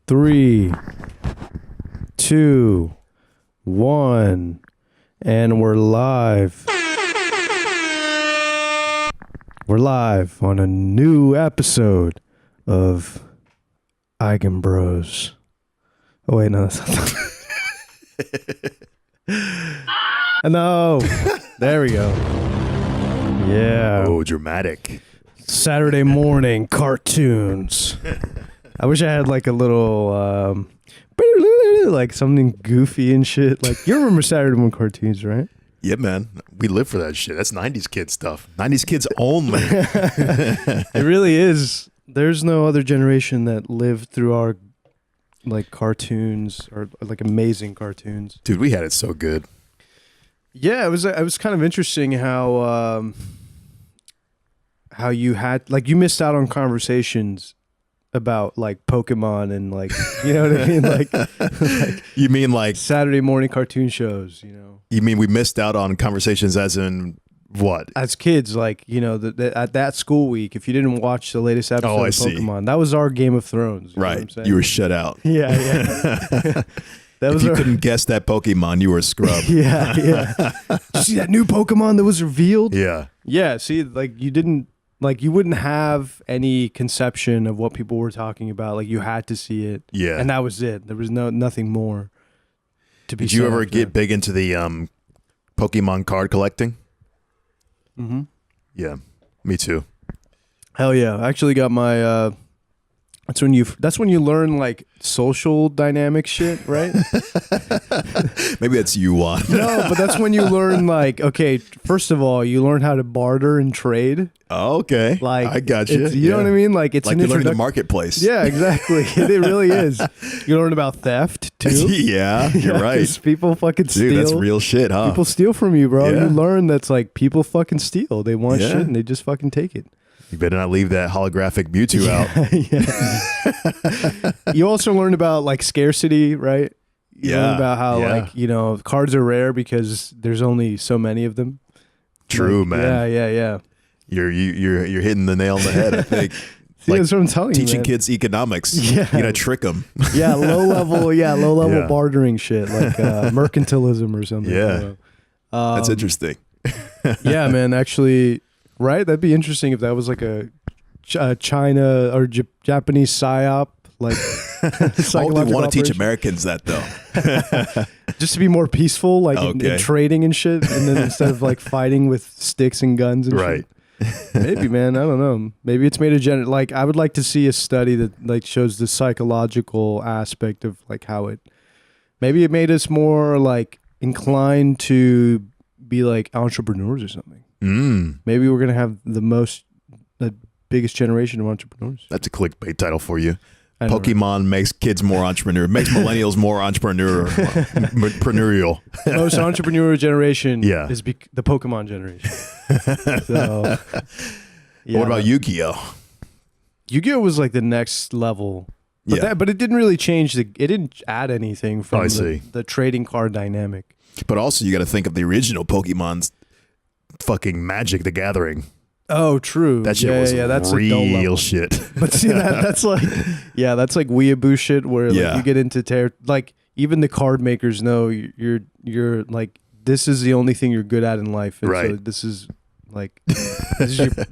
3, 2, 1, and we're live. We're live on a new episode of Eigenbros. Oh wait, no, that's not. No, there we go. Yeah. Oh, dramatic. Saturday morning cartoons. I wish I had like a little, like something goofy and shit. Like, you remember Saturday morning cartoons, right? Yeah, man. We live for that shit. That's 90s kid stuff. 90s kids only. It really is. There's no other generation that lived through our like cartoons or like amazing cartoons. Dude, we had it so good. Yeah, it was kind of interesting how you had like you missed out on conversations about like Pokemon and like, you know what I mean, like You mean like Saturday morning cartoon shows, you know. You mean we missed out on conversations as in what? As kids, like, you know, at that school week, if you didn't watch the latest episode of Pokemon, that was our Game of Thrones. You know what I'm saying? You were shut out. Yeah. If you couldn't guess that Pokemon, you were a scrub. Yeah. Did you see that new Pokemon that was revealed? Yeah. Yeah, see, like you wouldn't have any conception of what people were talking about. Like, you had to see it. Yeah. And that was it. There was nothing more to be Did you said ever get big into the Pokemon card collecting? Mm-hmm. Yeah, me too. Hell yeah. I actually got my that's when you learn like social dynamic shit, right? Maybe that's you, Juan. No, but that's when you learn like, okay, first of all, you learn how to barter and trade. Oh, okay. Like, I got you. You know what I mean? Like, it's like an you're learning the marketplace. Yeah, exactly. It really is. You learn about theft too. Yeah, you're right. 'Cause people fucking steal. Dude, that's real shit, huh? People steal from you, bro. Yeah. You learn that's like people fucking steal. They want shit and they just fucking take it. You better not leave that holographic Mewtwo out. You also learn about like scarcity, right? You learn about how like, you know, cards are rare because there's only so many of them. True, like, man. Yeah. You're hitting the nail on the head, I think. See, like that's what I'm telling you, teaching man. kids economics. Yeah. You're gonna trick them. Yeah, low level bartering shit, like mercantilism or something. Yeah. That's interesting. Yeah, man, actually, right? That'd be interesting if that was like a China or Japanese psyop, like Oh, they want to teach Americans that though. Just to be more peaceful, like in trading and shit, and then instead of like fighting with sticks and guns and shit. Maybe, man, I don't know. Maybe it's made a like I would like to see a study that like shows the psychological aspect of like how it maybe it made us more like inclined to be like entrepreneurs or something. Maybe we're gonna have the biggest generation of entrepreneurs. That's a clickbait title for you. Pokemon makes kids more entrepreneur, makes millennials more entrepreneurial. Most entrepreneurial generation is the Pokemon generation. So, yeah. What about Yu-Gi-Oh? Yu-Gi-Oh was like the next level. But but it didn't really change it didn't add anything from the trading card dynamic. But also you got to think of the original Pokemon's fucking Magic the Gathering. Oh, true. That shit was that's real shit. But see, that's like weeaboo shit where like, you get into like even the card makers know you're like this is the only thing you're good at in life, and so this is like this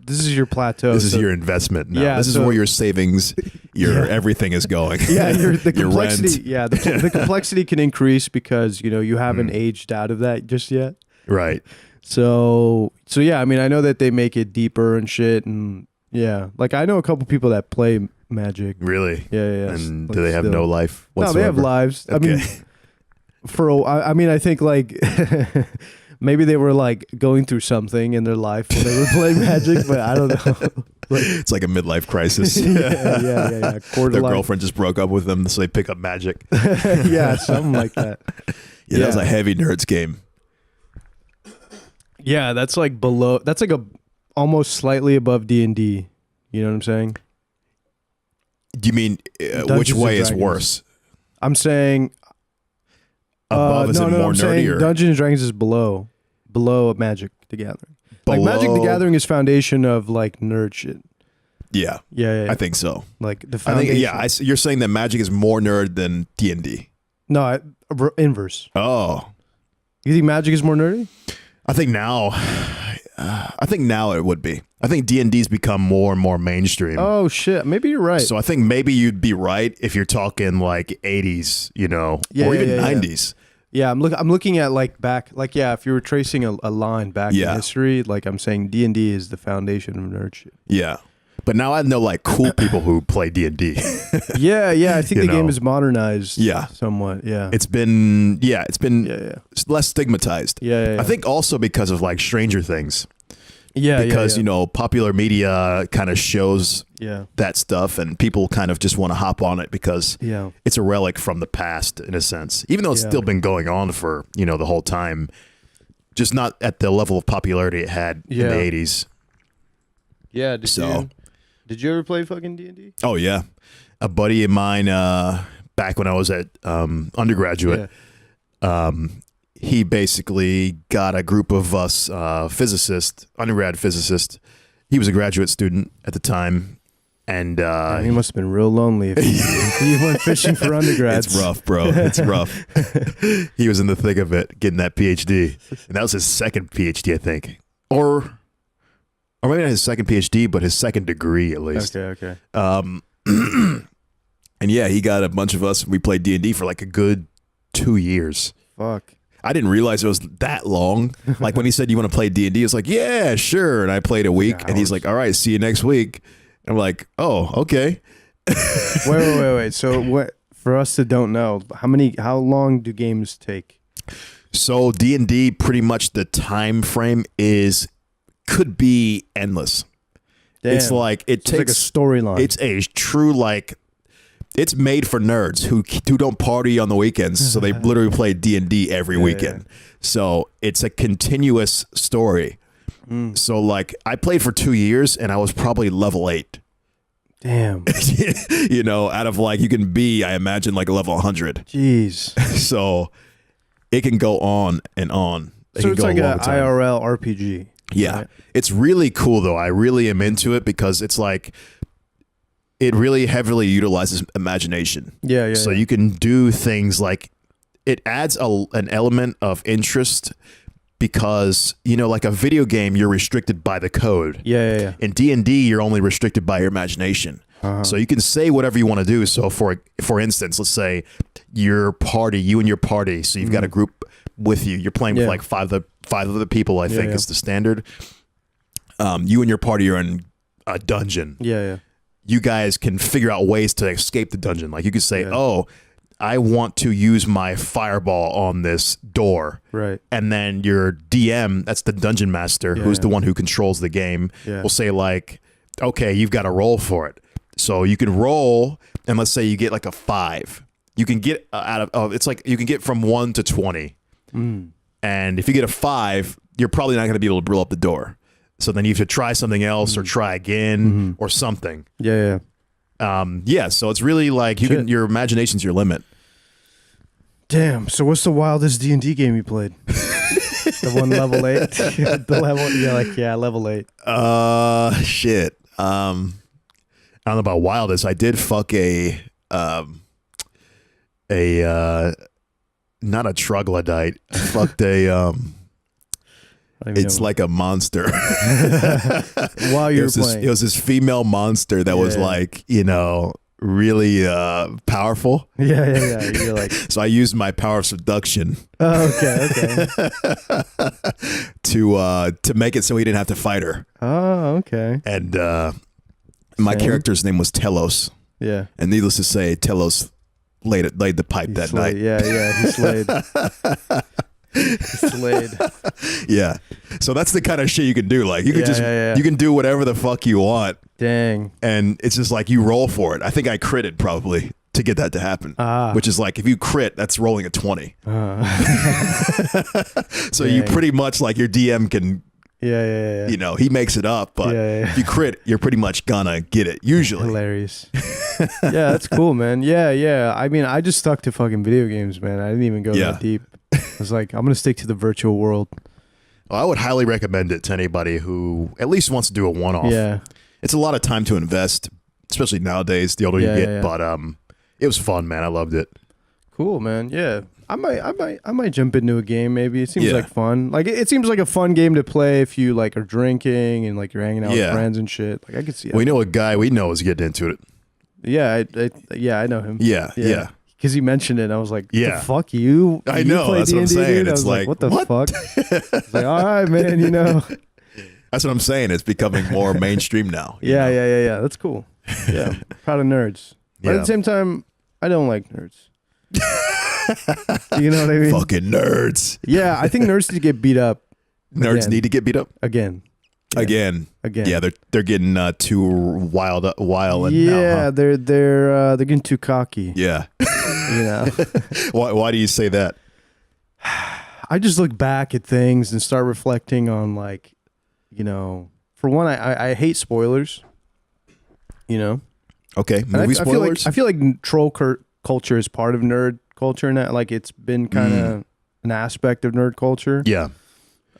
is your plateau. This is your investment now. Yeah, this is where your savings, everything is going. Yeah, the complexity. Yeah, the complexity can increase because you haven't aged out of that just yet. Right. So yeah, I mean, I know that they make it deeper and shit, and like I know a couple people that play Magic. Really? Yeah. And do they have no life whatsoever? No, they have lives. Okay. I mean, I think like maybe they were like going through something in their life when they were playing Magic, but I don't know. It's like a midlife crisis. Yeah. Their girlfriend just broke up with them, so they pick up Magic. Yeah, something like that. Yeah, that was a heavy nerds game. Yeah, that's like below. That's like almost slightly above D&D. You know what I'm saying? Do you mean which way is worse? I'm saying above is more nerdy. Dungeons and Dragons is below Magic the Gathering. Like Magic the Gathering is foundation of like nerd shit. Yeah. I think so. Like the foundation. You're saying that Magic is more nerd than D&D. No, inverse. Oh. You think Magic is more nerdy? I think now it would be. I think D&D's become more and more mainstream. Oh shit, maybe you're right. So I think maybe you'd be right if you're talking like 80s, or even 90s. Yeah, I'm looking at like back, like if you were tracing a line back in history, like I'm saying D&D is the foundation of nerd shit. Yeah. But now I know like cool people who play D&D. yeah, I think the game is modernized somewhat. Yeah. It's been less stigmatized. Yeah. I think also because of like Stranger Things. Yeah. Because, popular media kind of shows that stuff and people kind of just want to hop on it because it's a relic from the past in a sense. Even though it's still been going on for, the whole time, just not at the level of popularity it had in the 80s. Yeah, did you ever play fucking D&D? Oh, yeah. A buddy of mine, back when I was at undergraduate, he basically got a group of us undergrad physicists. He was a graduate student at the time. And he must have been real lonely if he went fishing for undergrads. It's rough, bro. It's rough. He was in the thick of it, getting that PhD. And that was his second PhD, I think. Or maybe not his second PhD, but his second degree at least. Okay. And he got a bunch of us. We played D&D for like a good 2 years. Fuck. I didn't realize it was that long. Like when he said, you want to play D&D? It's like, yeah, sure. And I played a week and he's like, all right, see you next week. And I'm like, oh, okay. Wait. So what, for us that don't know, how long do games take? So D&D, pretty much the time frame could be endless. Damn. It's like it takes like a storyline. It's a true it's made for nerds who don't party on the weekends, so they literally play D&D every weekend. So it's a continuous story. So like I played for 2 years and I was probably level 8. Damn. Out of like you can be, I imagine, like level 100. Jeez. So it can go on and on. So it's like an IRL RPG. Yeah. Right? It's really cool though. I really am into it because it's like it really heavily utilizes imagination. Yeah. So you can do things like it adds an element of interest because, like a video game, you're restricted by the code. Yeah. In D&D, you're only restricted by your imagination. So you can say whatever you want to do. So for instance, let's say you and your party. So you've got a group with you. You're playing with like five other people, I think is the standard. You and your party are in a dungeon. Yeah. You guys can figure out ways to escape the dungeon. Like you could say, oh, I want to use my fireball on this door. Right. And then your DM, that's the dungeon master, who's the one who controls the game, will say like, okay, you've got to roll for it. So you can roll, and let's say you get like a 5. You can get it's like you can get from 1 to 20. And if you get a 5, you're probably not going to be able to blow up the door. So then you have to try something else or try again or something. Yeah. So it's really like your imagination's your limit. Damn. So what's the wildest D&D game you played? The one level 8? Level 8. Shit. I don't know about wildest. I did fuck not a troglodyte. I fucked it's like a monster. While you were playing. It was this female monster that was like, really powerful. Yeah. You're like, so I used my power of seduction. Oh, okay. to make it so he didn't have to fight her. Oh, okay. And my character's name was Telos. Yeah. And needless to say, Telos laid the pipe that night. Yeah, he slayed. Slayed. Yeah. So that's the kind of shit you can do. Like you can you can do whatever the fuck you want. Dang. And it's just like you roll for it. I think I critted probably to get that to happen. Which is like if you crit, that's rolling a 20. So you pretty much like your DM can he makes it up, but if you crit, you're pretty much gonna get it usually. Hilarious. Yeah, that's cool, man. Yeah. I mean, I just stuck to fucking video games, man. I didn't even go that deep. I was like, I'm going to stick to the virtual world. Well, I would highly recommend it to anybody who at least wants to do a one-off. Yeah. It's a lot of time to invest, especially nowadays, the older you get. But it was fun, man. I loved it. Cool, man. Yeah. I might jump into a game maybe. It seems like fun. Like it seems like a fun game to play if you like are drinking and like you're hanging out with friends and shit. Like I could see We know a guy we know is getting into it. Yeah, I know him. Yeah. Because he mentioned it, and I was like, "Yeah, the fuck you." I know. That's what I'm saying. It's like, what the fuck? It's like, all right, man. You know. That's what I'm saying. It's becoming more mainstream now. Yeah. That's cool. Yeah, proud of nerds. But at the same time, I don't like nerds. You know what I mean? Fucking nerds. Yeah, I think nerds need to get beat up. Nerds need to get beat up again. Again. Yeah, they're getting too wild and yeah, now, huh? they're getting too cocky. Yeah. You know. Why do you say that? I just look back at things and start reflecting on, like, you know, for one, I hate spoilers. You know. Okay, movie spoilers. I feel like troll culture is part of nerd culture, and like it's been kind of an aspect of nerd culture. Yeah.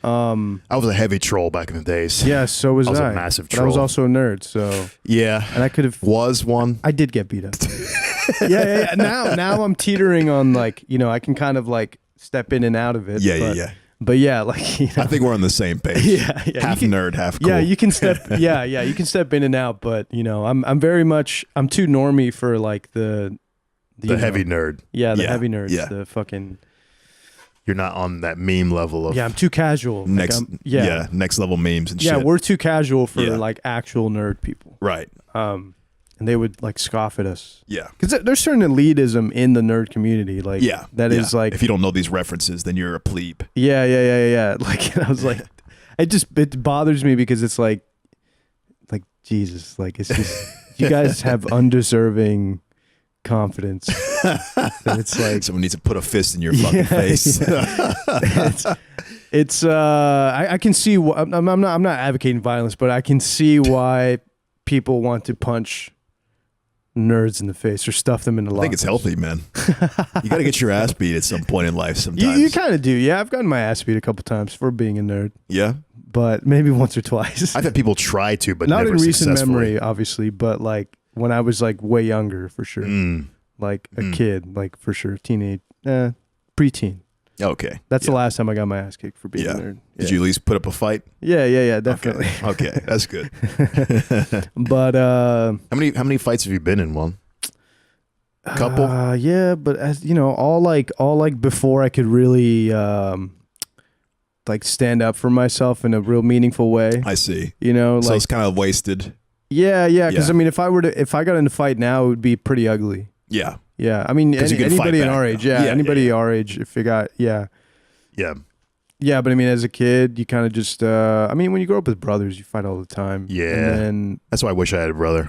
I was a heavy troll back in the days. Yeah, so was I. I was a massive troll. But I was also a nerd, so yeah. And I could have was one. I did get beat up. Yeah. Now I'm teetering on, like, you know, I can kind of like step in and out of it. Yeah. But yeah, like, you know, I think we're on the same page. Yeah. Half nerd, half cool. Yeah, you can step. Yeah, you can step in and out. But you know, I'm very much too normie for like the heavy nerd. Yeah, the heavy nerds. Yeah. The fucking. You're not on that meme level of. Yeah, I'm too casual. Next level memes and shit. Yeah, we're too casual for like actual nerd people. Right. And they would like scoff at us. Yeah. Because there's certain elitism in the nerd community. Like, is like. If you don't know these references, then you're a plebe. Yeah. Like, I was like, it bothers me because it's like Jesus, like it's just you guys have undeserving confidence. And it's like someone needs to put a fist in your fucking face. It's I can see I'm not advocating violence, but I can see why people want to punch nerds in the face or stuff them in the locker. I think it's healthy, man. You got to get your ass beat at some point in life sometimes. You kind of do. Yeah, I've gotten my ass beat a couple times for being a nerd. Yeah. But maybe once or twice. I've had people try to, but not never in recent successfully. memory, obviously, but like when I was like way younger, for sure. Like a kid, like for sure, preteen. Okay. That's the last time I got my ass kicked for being a nerd. Did you at least put up a fight? Yeah, definitely. Okay, that's good. But how many fights have you been in? One? A couple? Yeah, but as you know, all like before I could really like stand up for myself in a real meaningful way. I see. You know, so like, it's kind of wasted. Yeah, because I mean, if I got in a fight now, it would be pretty ugly. Yeah. Yeah, I mean, anybody in our age, anybody our age, if you got, Yeah. But I mean, as a kid, you kind of just, I mean, when you grow up with brothers, you fight all the time. Yeah. And that's why I wish I had a brother.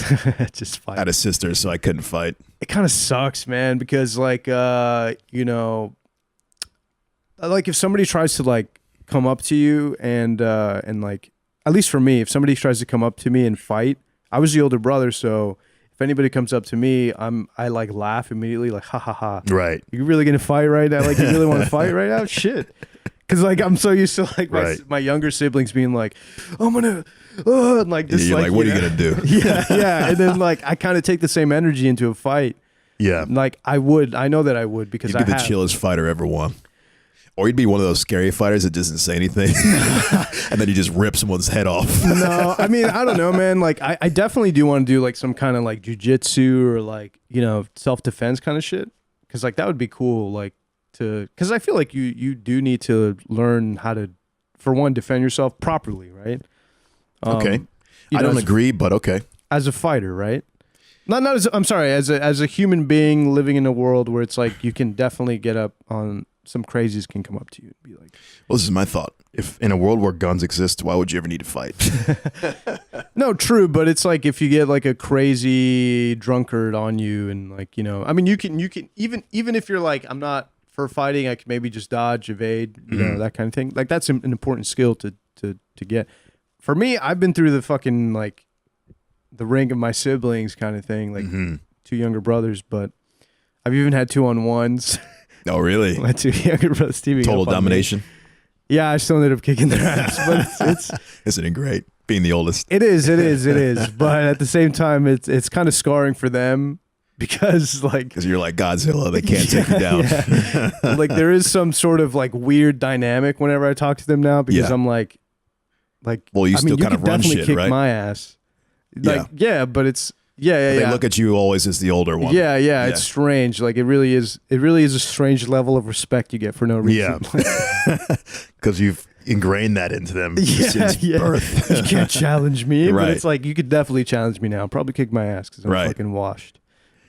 Just fight. I had a sister, so I couldn't fight. It kind of sucks, man, because like, you know, like if somebody tries to like come up to you and like, at least for me, if somebody tries to come up to me and fight, I was the older brother, so if anybody comes up to me, I like laugh immediately, like ha ha ha. Right. You really gonna fight right now? Like you really want to fight right now? Shit. Because like I'm so used to like my younger siblings being like, I'm gonna, and like this. You're like, what are you gonna do? Yeah. And then like I kind of take the same energy into a fight. Yeah. Like I know that I would because you'd be the chillest fighter ever won. Or you'd be one of those scary fighters that doesn't say anything, and then you just rip someone's head off. No, I mean, I don't know, man. Like, I definitely do want to do like some kind of like jujitsu or like, you know, self-defense kind of shit. Because like that would be cool, like because I feel like you do need to learn how to, for one, defend yourself properly, right? Okay, I don't agree, but okay. As a fighter, right? Not as I'm sorry, as a human being living in a world where it's like you can definitely get up on. Some crazies can come up to you and be like, well, this is my thought. If in a world where guns exist, why would you ever need to fight? No, true. But it's like if you get like a crazy drunkard on you and like, you know, I mean, you can even if you're like, I'm not for fighting, I can maybe just dodge, evade, you know, that kind of thing. Like that's an important skill to get. For me, I've been through the fucking like the ring of my siblings kind of thing, like two younger brothers, but I've even had 2-on-1s. Oh, really? My two younger brothers teaming total domination. Yeah, I still ended up kicking their ass, but it's isn't it great? being the oldest. It is. But at the same time, it's kind of scarring for them because you're like Godzilla, they can't take you down. Yeah. Like there is some sort of like weird dynamic whenever I talk to them now because I'm like, well, you still kind of run shit, kick right? my ass. Like, but it's They look at you always as the older one. Yeah. It's strange. Like it really is a strange level of respect you get for no reason. Yeah. Because you've ingrained that into them since birth. You can't challenge me, right. But it's like you could definitely challenge me now. Probably kick my ass because I'm fucking washed.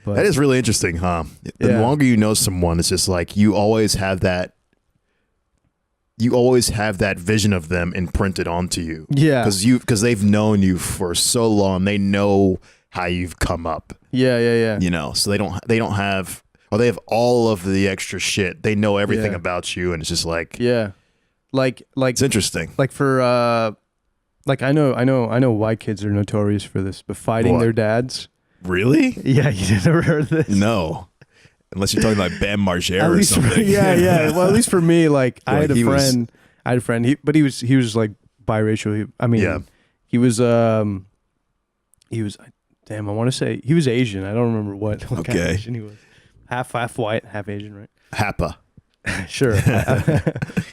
But, that is really interesting, huh? The longer you know someone, it's just like you always have that vision of them imprinted onto you. Yeah. Because they've known you for so long. They know how you've come up. Yeah. You know, so they don't have, or they have all of the extra shit. They know everything about you, and it's just like like it's interesting. Like for like I know white kids are notorious for this, but fighting their dads. Really? Yeah, you never heard of this? No. Unless you're talking about Bam Margera or something. Yeah. Well, at least for me, like I had a friend, but he was like biracial. He was damn, I want to say he was Asian. I don't remember what kind of Asian he was. Half white, half Asian, right? Happa. Sure.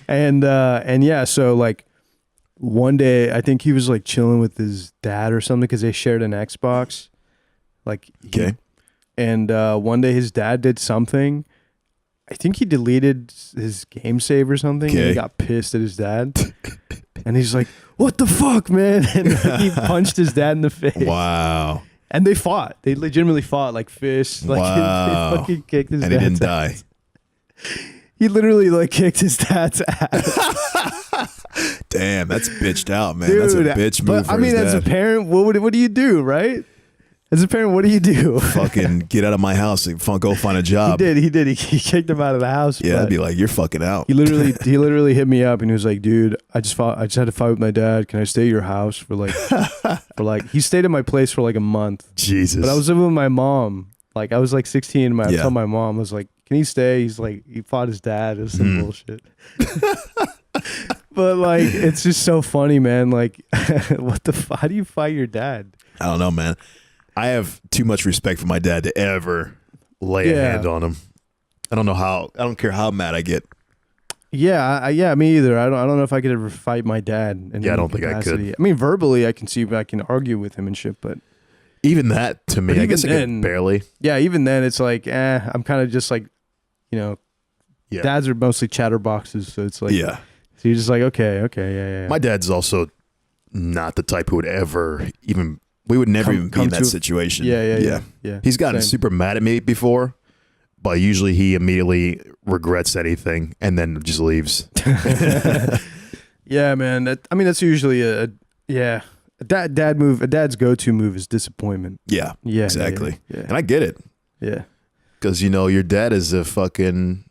And yeah, so like one day I think he was like chilling with his dad or something because they shared an Xbox. And one day his dad did something. I think he deleted his game save or something. And he got pissed at his dad. And he's like, "What the fuck, man?" And he punched his dad in the face. Wow. And they fought. They legitimately fought, like fists. Like they fucking kicked his dad's ass. And he didn't die. He literally like kicked his dad's ass. Damn, that's bitched out, man. Dude, that's a bitch move. But I mean, as a parent, what do you do, right? As a parent, what do you do? Fucking get out of my house and go find a job. He did. He kicked him out of the house. Yeah, I'd be like, you're fucking out. He literally hit me up and he was like, dude, I just had to fight with my dad. Can I stay at your house for like, he stayed at my place for like a month. Jesus. But I was living with my mom. Like I was like 16 and I told my mom, I was like, can he stay? He's like, he fought his dad. It was some bullshit. But like, it's just so funny, man. Like, how do you fight your dad? I don't know, man. I have too much respect for my dad to ever lay a hand on him. I don't know how. I don't care how mad I get. Yeah, me either. I don't know if I could ever fight my dad. I don't think I could. I mean, verbally, I can see if I can argue with him and shit, but even that to me, I guess I could barely. Yeah, even then, it's like, I'm kind of just like, dads are mostly chatterboxes, so it's like, So you're just like, okay, yeah. My dad's also not the type who would ever even. We would never even be in that situation. Yeah. He's gotten super mad at me before, but usually he immediately regrets anything and then just leaves. Yeah, man. That's usually a dad move. A dad's go-to move is disappointment. Yeah, exactly. Yeah. And I get it. Yeah, because your dad is a fucking.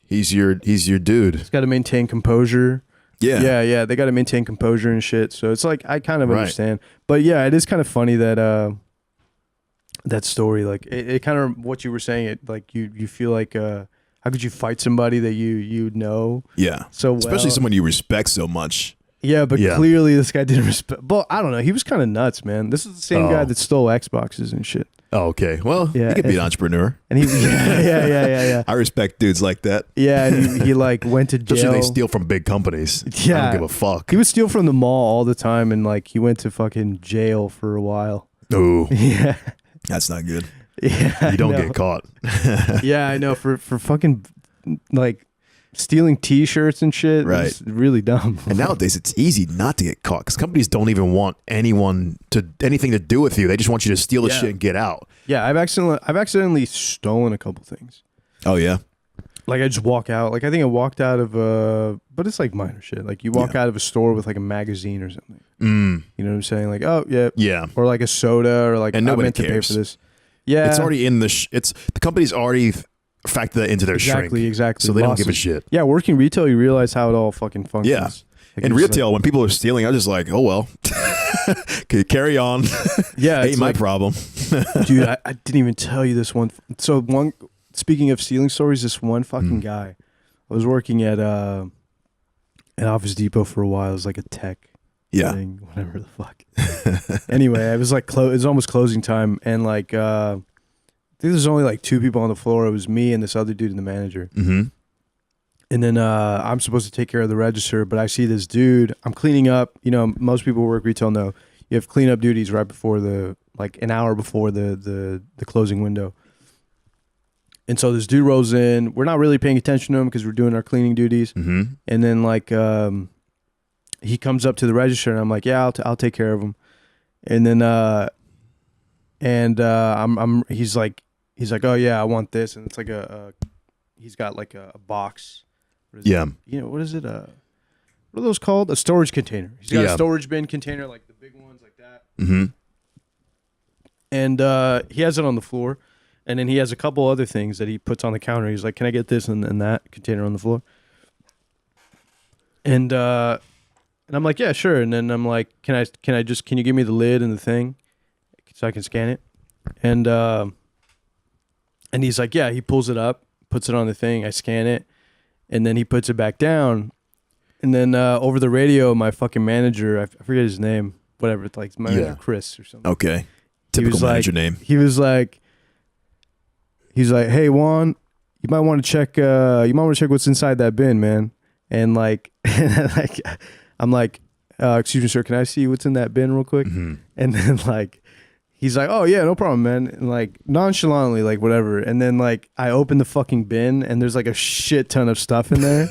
He's your dude. He's got to maintain composure. Yeah. They got to maintain composure and shit. So it's like I kind of understand, but yeah, it is kind of funny that that story. Like it kind of what you were saying. It like you feel like how could you fight somebody that you know? Yeah. So especially someone you respect so much. Yeah, but clearly this guy didn't respect. Well, I don't know. He was kind of nuts, man. This is the same guy that stole Xboxes and shit. Oh, okay. Well, he could be an entrepreneur. And he, yeah. I respect dudes like that. Yeah, and he like went to jail. Especially they steal from big companies. Yeah. I don't give a fuck. He would steal from the mall all the time, and like he went to fucking jail for a while. Ooh. Yeah. That's not good. Yeah. You don't get caught. Yeah, I know. For fucking like stealing T-shirts and shit. Right. It's really dumb. And nowadays it's easy not to get caught because companies don't even want anything to do with you. They just want you to steal the shit and get out. Yeah, I've accidentally stolen a couple things. Oh yeah. Like I just walk out. Like I think I walked out of but it's like minor shit. Like you walk out of a store with like a magazine or something. You know what I'm saying? Like yeah. Or like a soda or like and nobody meant cares. to pay for this. Yeah, it's already in the company's already factor that into their shrink. Exactly. So they don't give a shit. Yeah, working retail, you realize how it all fucking functions. Yeah. Like in retail, when people are stealing, I'm just like, oh well, okay, carry on. Yeah, ain't my problem. Dude, I didn't even tell you this one. So speaking of stealing stories, this one fucking guy. I was working at Office Depot for a while. I was like a tech. Yeah. Whatever the fuck. Anyway, it was like it was almost closing time, and like I think there's only like 2 people on the floor. It was me and this other dude and the manager. Mm-hmm. And then I'm supposed to take care of the register, but I see this dude. I'm cleaning up. You know, most people who work retail know you have cleanup duties right before an hour before the closing window. And so this dude rolls in. We're not really paying attention to him because we're doing our cleaning duties. Mm-hmm. And then like he comes up to the register, and I'm like, yeah, I'll take care of him. And then he's like, oh yeah, I want this, and it's like he's got like a box. Yeah. You know, what is it? What are those called? A storage container. He's got a storage bin container, like the big ones like that. Mm-hmm. And he has it on the floor. And then he has a couple other things that he puts on the counter. He's like, can I get this and that container on the floor? And I'm like, yeah, sure. And then I'm like, can you give me the lid and the thing so I can scan it? And he's like, yeah, he pulls it up, puts it on the thing. I scan it. And then he puts it back down. And then over the radio, my fucking manager, I forget his name, whatever, it's like my manager, Chris or something. Okay. Typical manager name. He was like, hey, Juan, you might want to check what's inside that bin, man. And like, I'm like, excuse me, sir, can I see what's in that bin real quick? Mm-hmm. And then like, he's like, oh yeah, no problem, man. And like nonchalantly, like whatever. And then like, I open the fucking bin, and there's like a shit ton of stuff in there.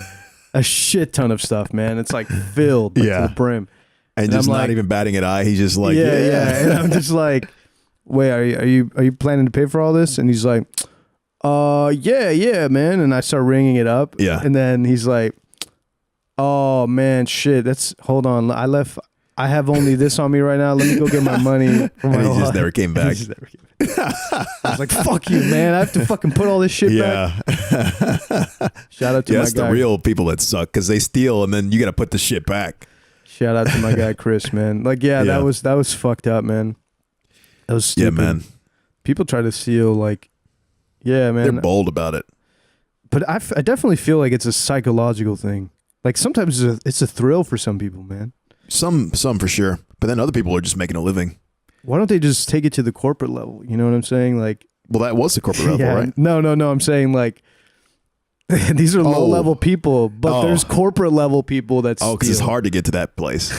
A shit ton of stuff, man. It's like filled to the brim. And just not even batting an eye. He's just like, yeah. And I'm just like, wait, are you planning to pay for all this? And he's like, yeah, man. And I start ringing it up. Yeah. And then he's like, oh man, shit. Hold on. I have only this on me right now. Let me go get my money. And he just never came back. I was like, fuck you, man. I have to fucking put all this shit back. Shout out to my guy. That's the real people that suck, because they steal and then you got to put the shit back. Shout out to my guy, Chris, man. Like, that was fucked up, man. That was stupid. Yeah, man. People try to steal, like, yeah, man. They're bold about it. But I definitely feel like it's a psychological thing. Like, sometimes it's a thrill for some people, man. Some for sure. But then other people are just making a living. Why don't they just take it to the corporate level? You know what I'm saying? Like, well, that was the corporate level, right? No. I'm saying like these are low level people, but there's corporate level people that's because it's hard to get to that place.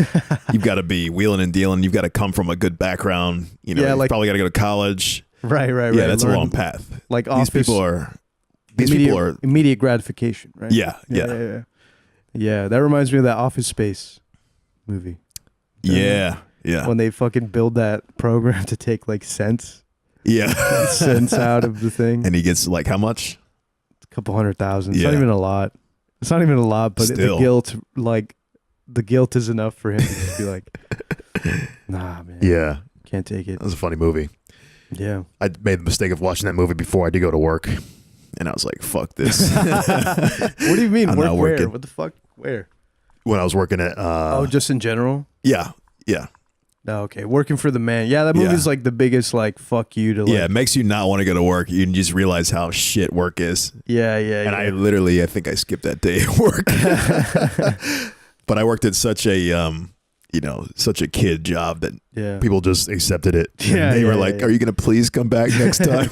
You've got to be wheeling and dealing. You've got to come from a good background. You know, you've probably got to go to college. Right. Yeah, that's a long path. Like these people are immediate gratification, right? Yeah. Yeah, that reminds me of that Office Space movie. Yeah. When they fucking build that program to take like cents. Yeah. Cents out of the thing. And he gets like how much? A couple 100,000. It's not even a lot. But still. the guilt is enough for him to just be like, nah, man. Yeah. Can't take it. That was a funny movie. Yeah. I made the mistake of watching that movie before I did go to work. And I was like, fuck this. What do you mean? I'm work not where? working. What the fuck? Where? When I was working at just in general? Yeah. Oh, okay. Working for the man. Yeah, that movie's like the biggest like fuck you to like. Yeah, it makes you not want to go to work. You just realize how shit work is. Yeah. And I think I skipped that day at work. But I worked at such a such a kid job that people just accepted it. Yeah. They were like, are you going to please come back next time?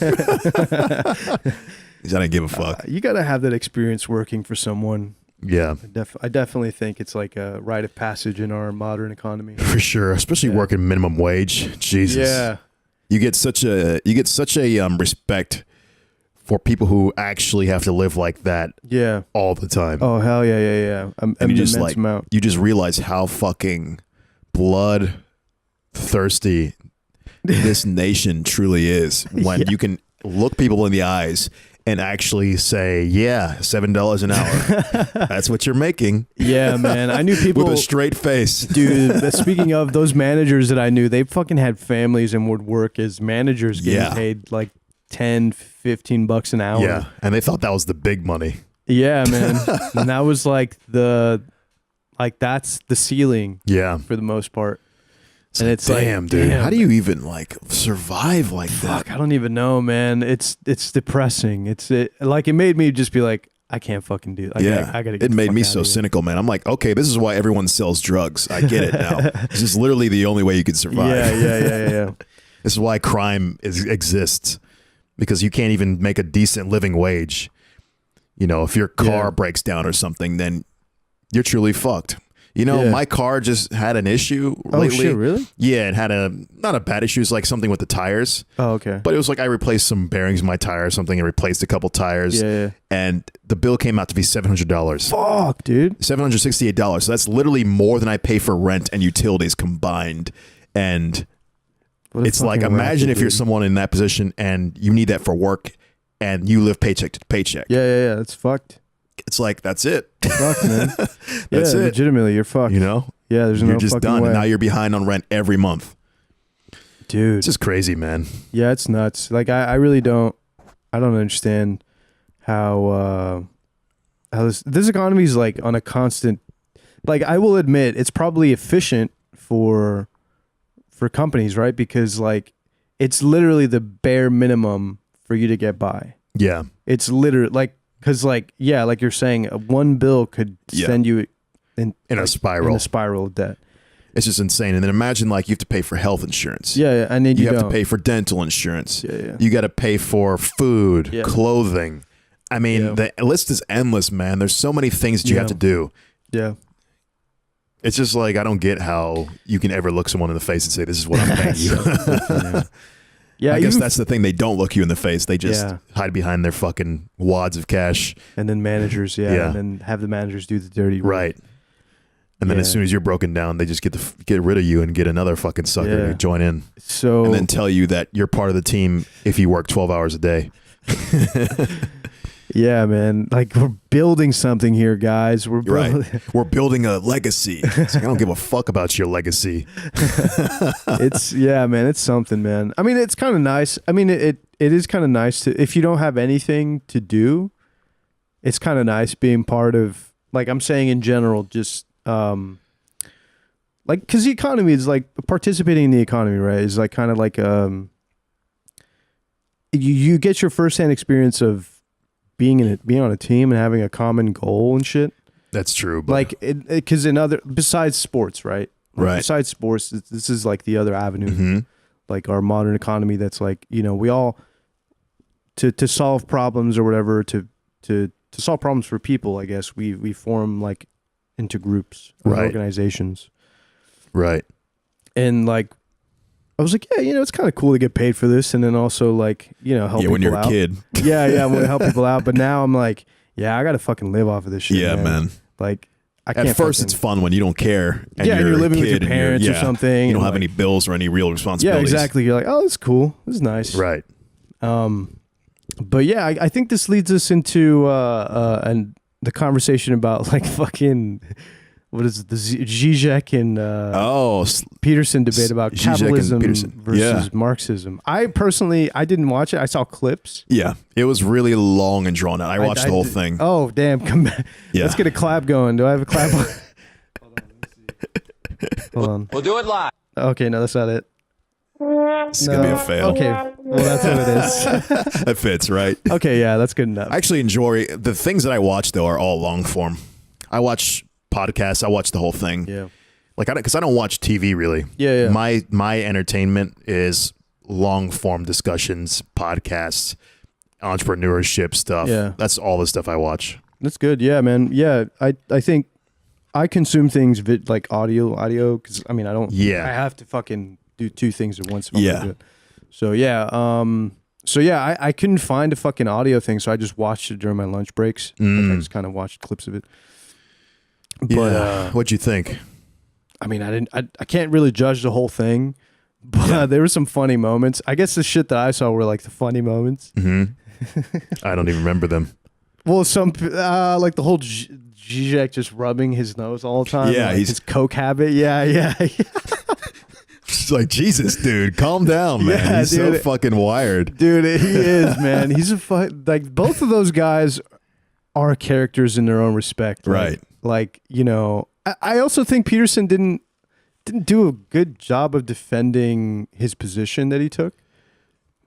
Because I didn't give a fuck. You got to have that experience working for someone. Yeah. I definitely think it's like a rite of passage in our modern economy. For sure, especially working minimum wage. Jesus. Yeah. You get such a respect for people who actually have to live like that all the time. Oh, hell yeah. And you just realize how fucking bloodthirsty this nation truly is when you can look people in the eyes and actually say, $7 an hour. That's what you're making. Yeah, man. I knew people with a straight face. Dude, speaking of those managers that I knew, they fucking had families and would work as managers getting paid like $10, $15 an hour. Yeah, and they thought that was the big money. Yeah, man. And that was like that's the ceiling. Yeah. For the most part. And it's damn, like, dude, how do you even like survive like that? I don't even know, man. It's depressing. It made me just be like, I can't fucking do it. I gotta get it made me so cynical, man. I'm like, okay, this is why everyone sells drugs. I get it now. This is literally the only way you can survive. Yeah. This is why crime exists, because you can't even make a decent living wage. You know, if your car breaks down or something, then you're truly fucked. You know, my car just had an issue lately. Oh shit, really? Yeah, it had not a bad issue. It's like something with the tires. Oh, okay. But it was like I replaced some bearings in my tire or something and replaced a couple tires. Yeah. And the bill came out to be $700. Fuck, dude. $768. So that's literally more than I pay for rent and utilities combined. And it's like, imagine if you're someone in that position and you need that for work and you live paycheck to paycheck. Yeah. That's fucked. It's like, that's it. Fuck, man. That's it. Legitimately, you're fucked. You know? Yeah, there's you're no just fucking done. way. And now you're behind on rent every month. Dude. It's just crazy, man. Yeah, it's nuts. Like, I really don't understand how this economy is like on a constant, like, I will admit it's probably efficient for companies, right? Because like it's literally the bare minimum for you to get by. Yeah. It's literally like, because like, yeah, like you're saying, one bill could send you in a spiral of debt. It's just insane. And then imagine like you have to pay for health insurance. Yeah, and then you have to pay for dental insurance. Yeah. You got to pay for food, clothing. I mean, the list is endless, man. There's so many things that you have to do. Yeah. It's just like, I don't get how you can ever look someone in the face and say, this is what I'm paying you. Yeah, I guess that's the thing. They don't look you in the face. They just hide behind their fucking wads of cash. And then managers, and then have the managers do the dirty work. Right. And then as soon as you're broken down, they just get rid of you and get another fucking sucker to join in. So and then tell you that you're part of the team if you work 12 hours a day. Yeah, man. Like, we're building something here, guys. We're building a legacy. It's like, I don't give a fuck about your legacy. Man. It's something, man. I mean, it's kind of nice. I mean, it is kind of nice to, if you don't have anything to do, it's kind of nice being part of, like, I'm saying in general, just like, because the economy is like participating in the economy, right? Is like kind of like you get your firsthand experience of being on a team and having a common goal and shit. That's true. But like, because besides sports, right? Like, right. Besides sports, this is like the other avenue, like our modern economy. That's like, you know, we all to solve problems or whatever, to solve problems for people. I guess we form like into groups or organizations, right? And like, I was like, yeah, you know, it's kind of cool to get paid for this, and then also like, you know, help people out. When you're a kid. I want to help people out, but now I'm like, yeah, I got to fucking live off of this shit. Yeah, man. Like, I can't. At first, it's fun when you don't care, and you're living with your parents or something. You don't have any bills or any real responsibilities. Yeah, exactly. You're like, oh, that's cool. This is nice. Right. But yeah, I think this leads us into the conversation about like fucking. What is it? The Zizek and Peterson debate about capitalism versus Marxism. I personally, I didn't watch it. I saw clips. Yeah, it was really long and drawn out. I watched the whole thing. Oh, damn. Come back. Yeah. Let's get a clap going. Do I have a clap? Hold on. Let me see. Hold on. We'll do it live. Okay, no, that's not it. It's going to be a fail. Okay, well, that's what it is. That fits, right? Okay, yeah, that's good enough. I actually enjoy, the things that I watch, though, are all long form. I watch podcasts. I watch the whole thing. Yeah. Like, because I don't watch TV really. Yeah. My entertainment is long form discussions, podcasts, entrepreneurship stuff. Yeah. That's all the stuff I watch. That's good. Yeah, man. Yeah. I think I consume things like audio, because I mean, I don't. Yeah. I have to fucking do two things at once. Yeah. So yeah. I couldn't find a fucking audio thing, so I just watched it during my lunch breaks. Like, I just kind of watched clips of it. But what'd you think? I mean, I can't really judge the whole thing, but there were some funny moments. I guess the shit that I saw were like the funny moments. I don't even remember them. Well, some like the whole Zizek just rubbing his nose all the time. Yeah, like his coke habit. Yeah. It's like, Jesus, dude, calm down, man. Yeah, he's so fucking wired. Dude, he is, man. He's like, both of those guys are characters in their own respect. Right. Like, you know, I also think Peterson didn't do a good job of defending his position that he took.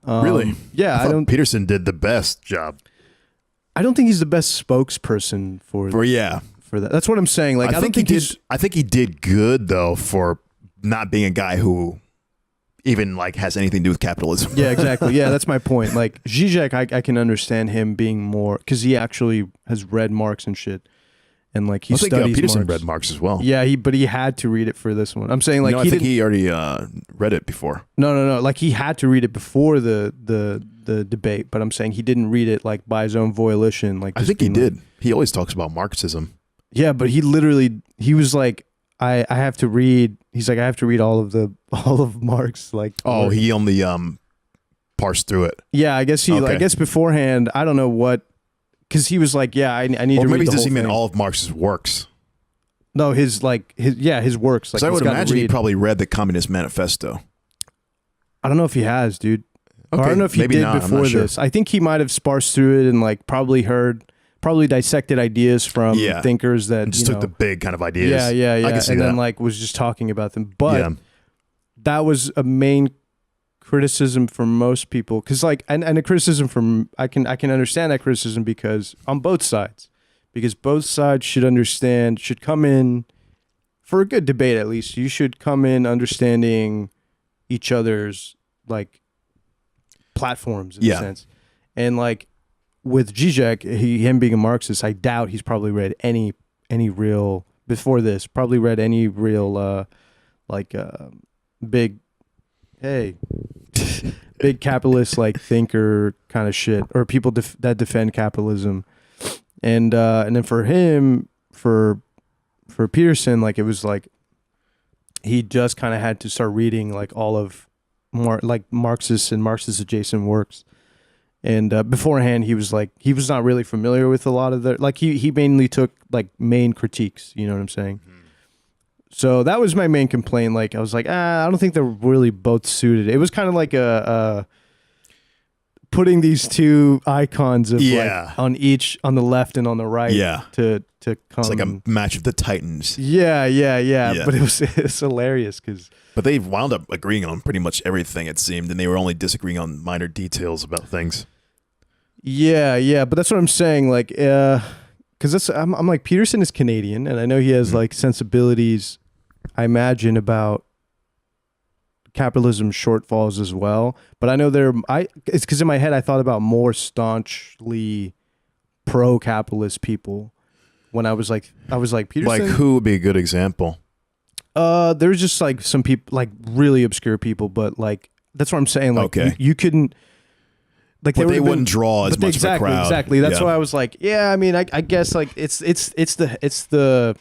Really? Yeah, I don't. Peterson did the best job. I don't think he's the best spokesperson for that. That's what I'm saying. Like, I think he did good though for not being a guy who even like has anything to do with capitalism. Yeah, exactly. Yeah, that's my point. Like Zizek, I can understand him being more because he actually has read Marx and shit, and like he studies Peterson Marx. read Marx as well. Yeah, but he had to read it for this one. I'm saying like I think he already read it before. No. Like he had to read it before the debate, but I'm saying he didn't read it like by his own volition. Like I think he did. He always talks about Marxism. Yeah, but he was like, I have to read. He's like, I have to read all of Marx. Like, he only parsed through it. Yeah, I guess I guess beforehand, I don't know what, because he was like, yeah, I need to read the whole thing. Or maybe he meant all of Marx's works. No, his works. Like, I would imagine he probably read the Communist Manifesto. I don't know if he has, dude. Okay, or I don't know if he did before this. I think he might have sparsed through it and like probably dissected ideas from thinkers that just took the big kind of ideas. Yeah. And then like was just talking about them. But that was a main criticism for most people. Cause like, and a criticism from, I can understand that criticism because on both sides, because both sides should come in for a good debate. At least you should come in understanding each other's like platforms in a sense. And like, with Zizek, him being a Marxist, I doubt he's probably read any real before this. Probably read any real big capitalist like thinker kind of shit, or people that defend capitalism. And then for him, for Peterson, like it was like he just kind of had to start reading like all of Marxist and Marxist adjacent works. And beforehand, he was not really familiar with a lot of he mainly took like main critiques. You know what I'm saying? Mm-hmm. So that was my main complaint. Like I was like, I don't think they're really both suited. It was kind of like a putting these two icons of like on the left and on the right. To come. It's like a match of the Titans. Yeah. But it's hilarious because. But they wound up agreeing on pretty much everything, it seemed, and they were only disagreeing on minor details about things. Yeah, but that's what I'm saying. Like, because I'm like Peterson is Canadian, and I know he has like sensibilities, I imagine, about capitalism shortfalls as well. But I know it's because in my head I thought about more staunchly pro-capitalist people when I was like Peterson. Like who would be a good example? There's just like some people, like really obscure people, but like that's what I'm saying. Like you couldn't. Like they wouldn't draw as much of a crowd. Exactly. That's why I was like, yeah. I mean, I guess like it's the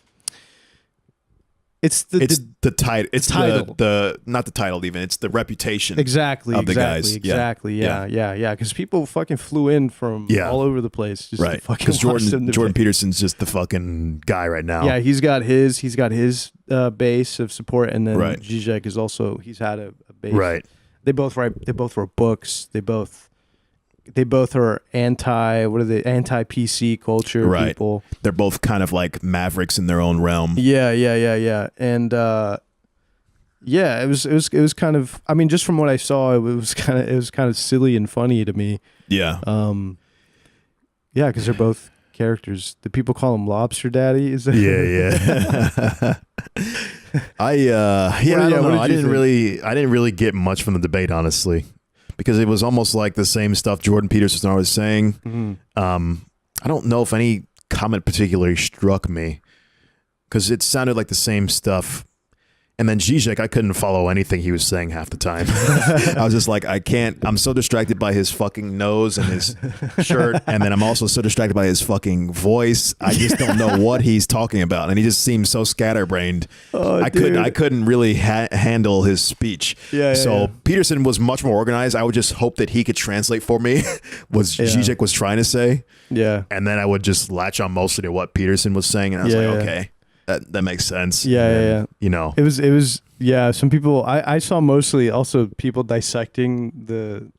title. It's the not the title even. It's the reputation. Exactly. Of the guys. Exactly. Yeah. Because people fucking flew in from all over the place. Just right. Because Jordan Peterson's just the fucking guy right now. Yeah. He's got his base of support, and then Zizek is also he's had a base. Right. They both write books. They both are anti-PC culture people. They're both kind of like mavericks in their own realm. Yeah. And it was kind of, I mean, just from what I saw, it was kind of silly and funny to me. Yeah. Yeah, because they're both characters. The people call him Lobster Daddy. Is that yeah. I don't know. I didn't really get much from the debate, honestly. Because it was almost like the same stuff Jordan Peterson was saying. Mm-hmm. I don't know if any comment particularly struck me because it sounded like the same stuff. And then Zizek, I couldn't follow anything he was saying half the time. I was just like, I can't. I'm so distracted by his fucking nose and his shirt. And then I'm also so distracted by his fucking voice. I just don't know what he's talking about. And he just seems so scatterbrained. I couldn't really handle his speech. So Peterson was much more organized. I would just hope that he could translate for me what Zizek was trying to say. Yeah. And then I would just latch on mostly to what Peterson was saying. And I was like, okay. That makes sense. Yeah. You know, it was. Some people I saw mostly also people dissecting the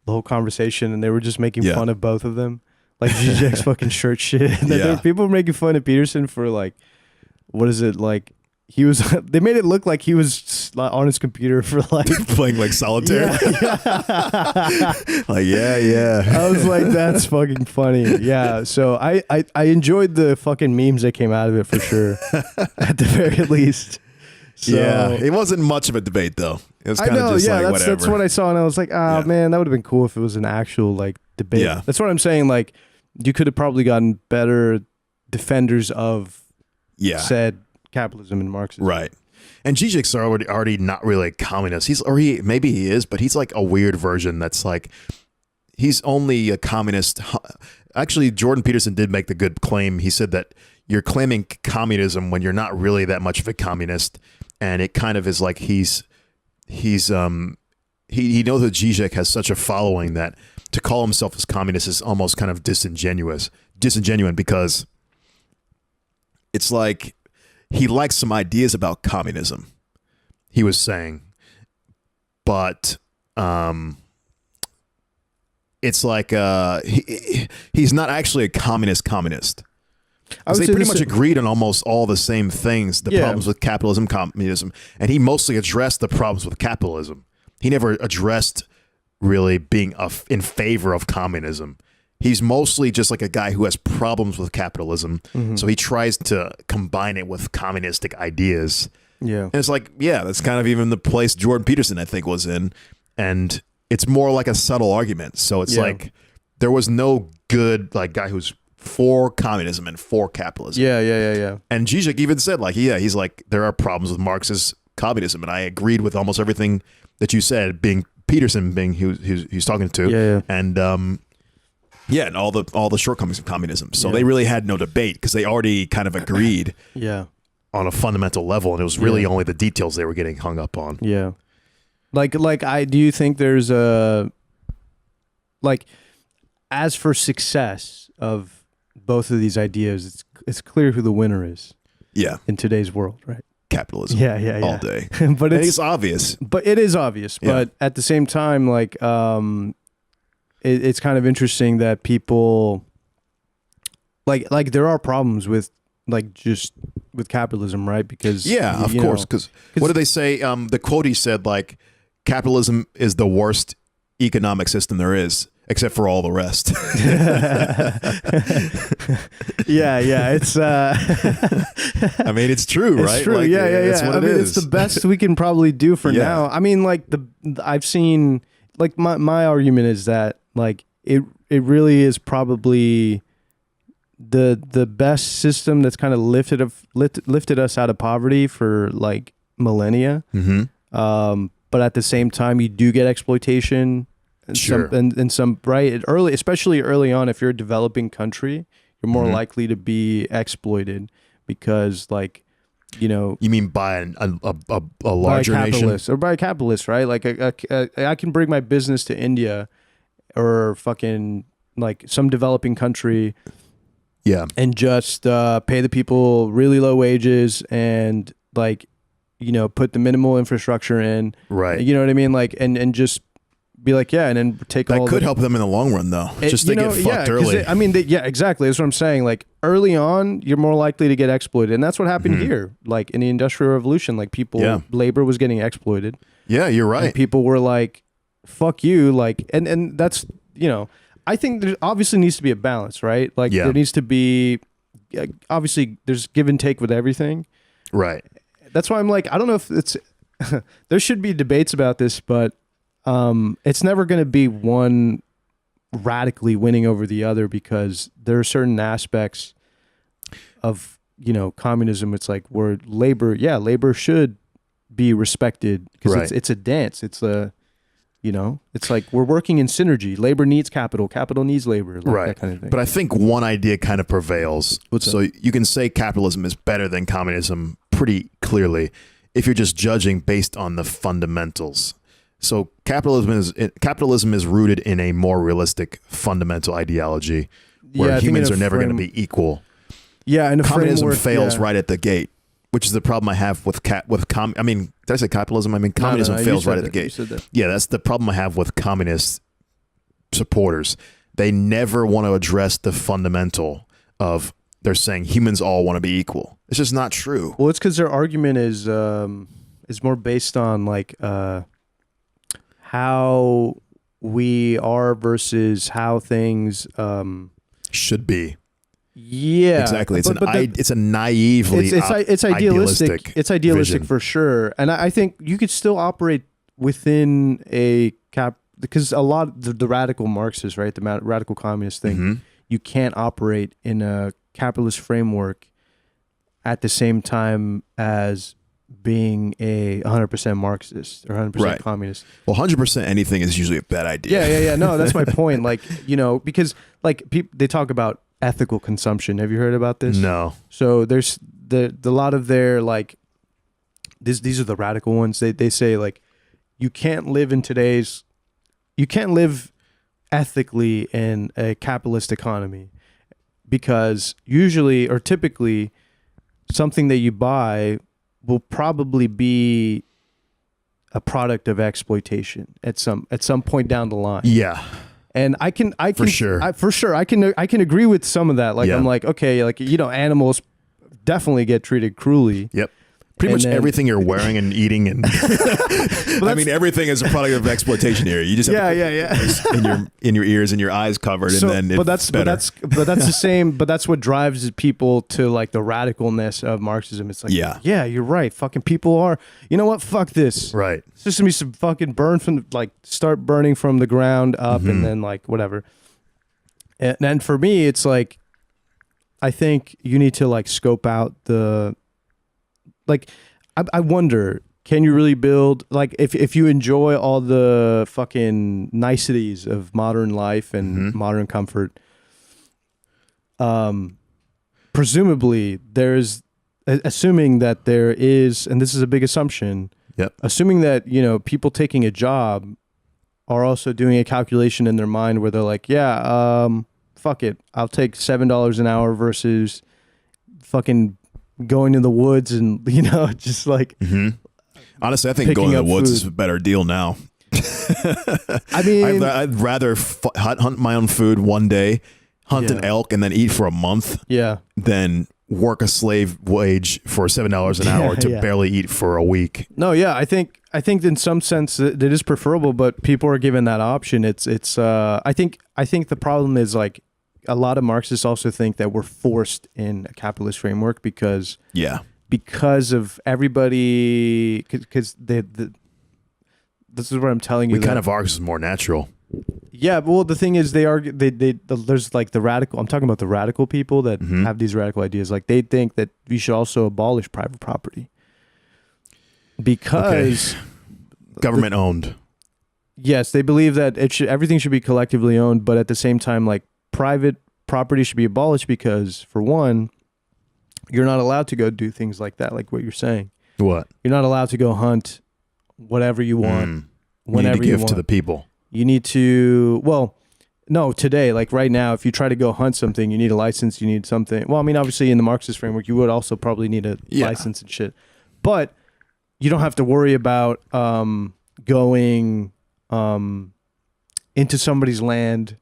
whole conversation, and they were just making fun of both of them, like Zizek's fucking shirt shit. And then people were making fun of Peterson for like, what is it like? they made it look like he was on his computer for like playing like solitaire. Like, yeah. I was like, that's fucking funny. Yeah. So I enjoyed the fucking memes that came out of it for sure, at the very least. So, yeah. It wasn't much of a debate though. It was kind of just like whatever. That's what I saw, and I was like, man, that would have been cool if it was an actual like debate. Yeah. That's what I'm saying. Like, you could have probably gotten better defenders of said capitalism and Marxism. Right. And Zizek's already not really a communist. Maybe he is, but he's like a weird version that's like, he's only a communist. Actually, Jordan Peterson did make the good claim. He said that you're claiming communism when you're not really that much of a communist. And it kind of is like he knows that Zizek has such a following that to call himself as communist is almost kind of disingenuous because it's like, he likes some ideas about communism, he was saying, but it's like he's not actually a communist. They pretty much agreed on almost all the same things, the problems with capitalism, communism, and he mostly addressed the problems with capitalism. He never addressed really being in favor of communism. He's mostly just like a guy who has problems with capitalism. Mm-hmm. So he tries to combine it with communistic ideas. Yeah. And it's like, that's kind of even the place Jordan Peterson, I think, was in. And it's more like a subtle argument. So it's like there was no good like guy who's for communism and for capitalism. Yeah. And Zizek even said like, he's like, there are problems with Marxist communism. And I agreed with almost everything that you said, being Peterson being he's talking to. Yeah. And and all the shortcomings of communism. So they really had no debate because they already kind of agreed on a fundamental level, and it was really only the details they were getting hung up on. Yeah. Do you think there's as for success of both of these ideas, it's clear who the winner is. Yeah. In today's world, right? Capitalism. Yeah. All day. But it's obvious. But it is obvious. But at the same time, like, it's kind of interesting that people like there are problems with like just with capitalism, right? Because of course, because what did they say? The quote he said, like, capitalism is the worst economic system there is, except for all the rest. It's I mean, it's true, right? It's true. Like, It's what it is. It's the best we can probably do for now. I mean, like I've seen, like, my argument is that like it really is probably the best system that's kind of lifted us out of poverty for like millennia. Mm-hmm. But at the same time, you do get exploitation and some right especially early on. If you're a developing country, you're more likely to be exploited because, like, you mean by a larger nation or by a capitalist, right? Like I can bring my business to India or fucking like some developing country, and just pay the people really low wages and like put the minimal infrastructure in, right? You know what I mean? Like and just be like, and then take that all could help them in the long run, though. Just they get fucked early. Exactly. That's what I'm saying. Like early on, you're more likely to get exploited, and that's what happened here. Like in the Industrial Revolution, like labor was getting exploited. Yeah, you're right. And people were like, "Fuck you!" Like, and that's I think there obviously needs to be a balance, right? Like there needs to be obviously there's give and take with everything, right? That's why I'm like, I don't know if it's there should be debates about this, but it's never going to be one radically winning over the other because there are certain aspects of communism. It's like where labor should be respected because it's a dance. It's it's like we're working in synergy. Labor needs capital needs labor, like that kind of thing. But I think one idea kind of prevails. So you can say capitalism is better than communism pretty clearly if you're just judging based on the fundamentals. So capitalism is rooted in a more realistic fundamental ideology where humans are never going to be equal. Yeah, and communism fails right at the gate, which is the problem I have with I mean, did I say capitalism? I mean, communism fails right at the gate. Yeah, that's the problem I have with communist supporters. They never want to address the fundamental of they're saying humans all want to be equal. It's just not true. Well, it's because their argument is more based on like how we are versus how things should be. Yeah, exactly. It's a naively it's idealistic. It's idealistic vision. For sure, and I think you could still operate within a because a lot of the radical Marxists, right, the radical communists think you can't operate in a capitalist framework at the same time as being a 100% Marxist or 100% communist. Well, 100% anything is usually a bad idea. Yeah. No, that's my point. Like, because like they talk about ethical consumption. Have you heard about this? No. So there's the lot of their like these are the radical ones. They say like you can't live ethically in a capitalist economy because usually or typically something that you buy will probably be a product of exploitation at some point down the line. Yeah. And I can for sure I can agree with some of that. Like I'm like, okay, like animals definitely get treated cruelly. Yep. Pretty much everything you're wearing and eating and I mean everything is a product of exploitation here. You just have in your ears and your eyes covered and then that's the same, but that's what drives people to like the radicalness of Marxism. It's like yeah, you're right. Fucking people are, you know what? Fuck this. Right. It's just gonna be some fucking start burning from the ground up and then like whatever. And then for me it's like I think you need to like scope out the like, I wonder, can you really build, like, if you enjoy all the fucking niceties of modern life and modern comfort, presumably there's, assuming that there is, and this is a big assumption, assuming that, people taking a job are also doing a calculation in their mind where they're like, fuck it, I'll take $7 an hour versus fucking going in the woods and just like honestly I think going in the woods is a better deal now. I mean I'd rather hunt my own food one day, hunt an elk and then eat for a month than work a slave wage for $7 an hour to barely eat for a week. No, I think in some sense it is preferable, but people are given that option. It's I think the problem is like a lot of Marxists also think that we're forced in a capitalist framework because of everybody, because this is what I'm telling you. We kind of are, because it's more natural. Yeah, well, the thing is, they argue there's like the radical. I'm talking about the radical people that have these radical ideas. Like they think that we should also abolish private property because government owned. Yes, they believe that everything should be collectively owned, but at the same time, like private property should be abolished because, for one, you're not allowed to go do things like that, like what you're saying. What? You're not allowed to go hunt whatever you want, whenever you want. You need to give to the people. You need to, well, no, today, like right now, if you try to go hunt something, you need a license, you need something. Well, I mean, obviously in the Marxist framework, you would also probably need a license and shit. But you don't have to worry about going into somebody's land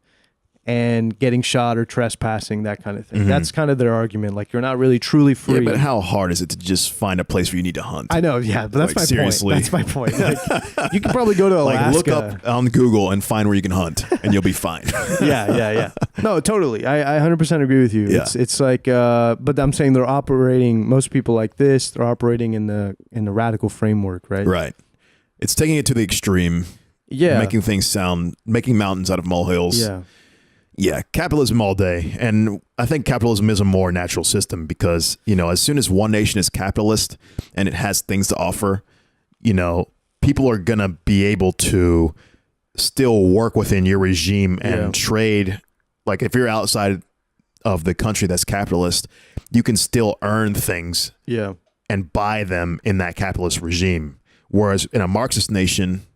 and getting shot or trespassing, that kind of thing. That's kind of their argument. Like, you're not really truly free. Yeah, but how hard is it to just find a place where you need to hunt? I know, yeah, but that's like, my seriously. Point. That's my point. Like, you could probably go to Alaska. Like, look up on Google and find where you can hunt, and you'll be fine. Yeah. No, totally. I 100% agree with you. Yeah. It's like, but I'm saying they're operating, most people like this, they're operating in the radical framework, right? Right. It's taking it to the extreme. Yeah. Making mountains out of molehills. Yeah. Yeah, capitalism all day. And I think capitalism is a more natural system because, as soon as one nation is capitalist and it has things to offer, people are going to be able to still work within your regime and trade. Like if you're outside of the country that's capitalist, you can still earn things and buy them in that capitalist regime. Whereas in a Marxist nation,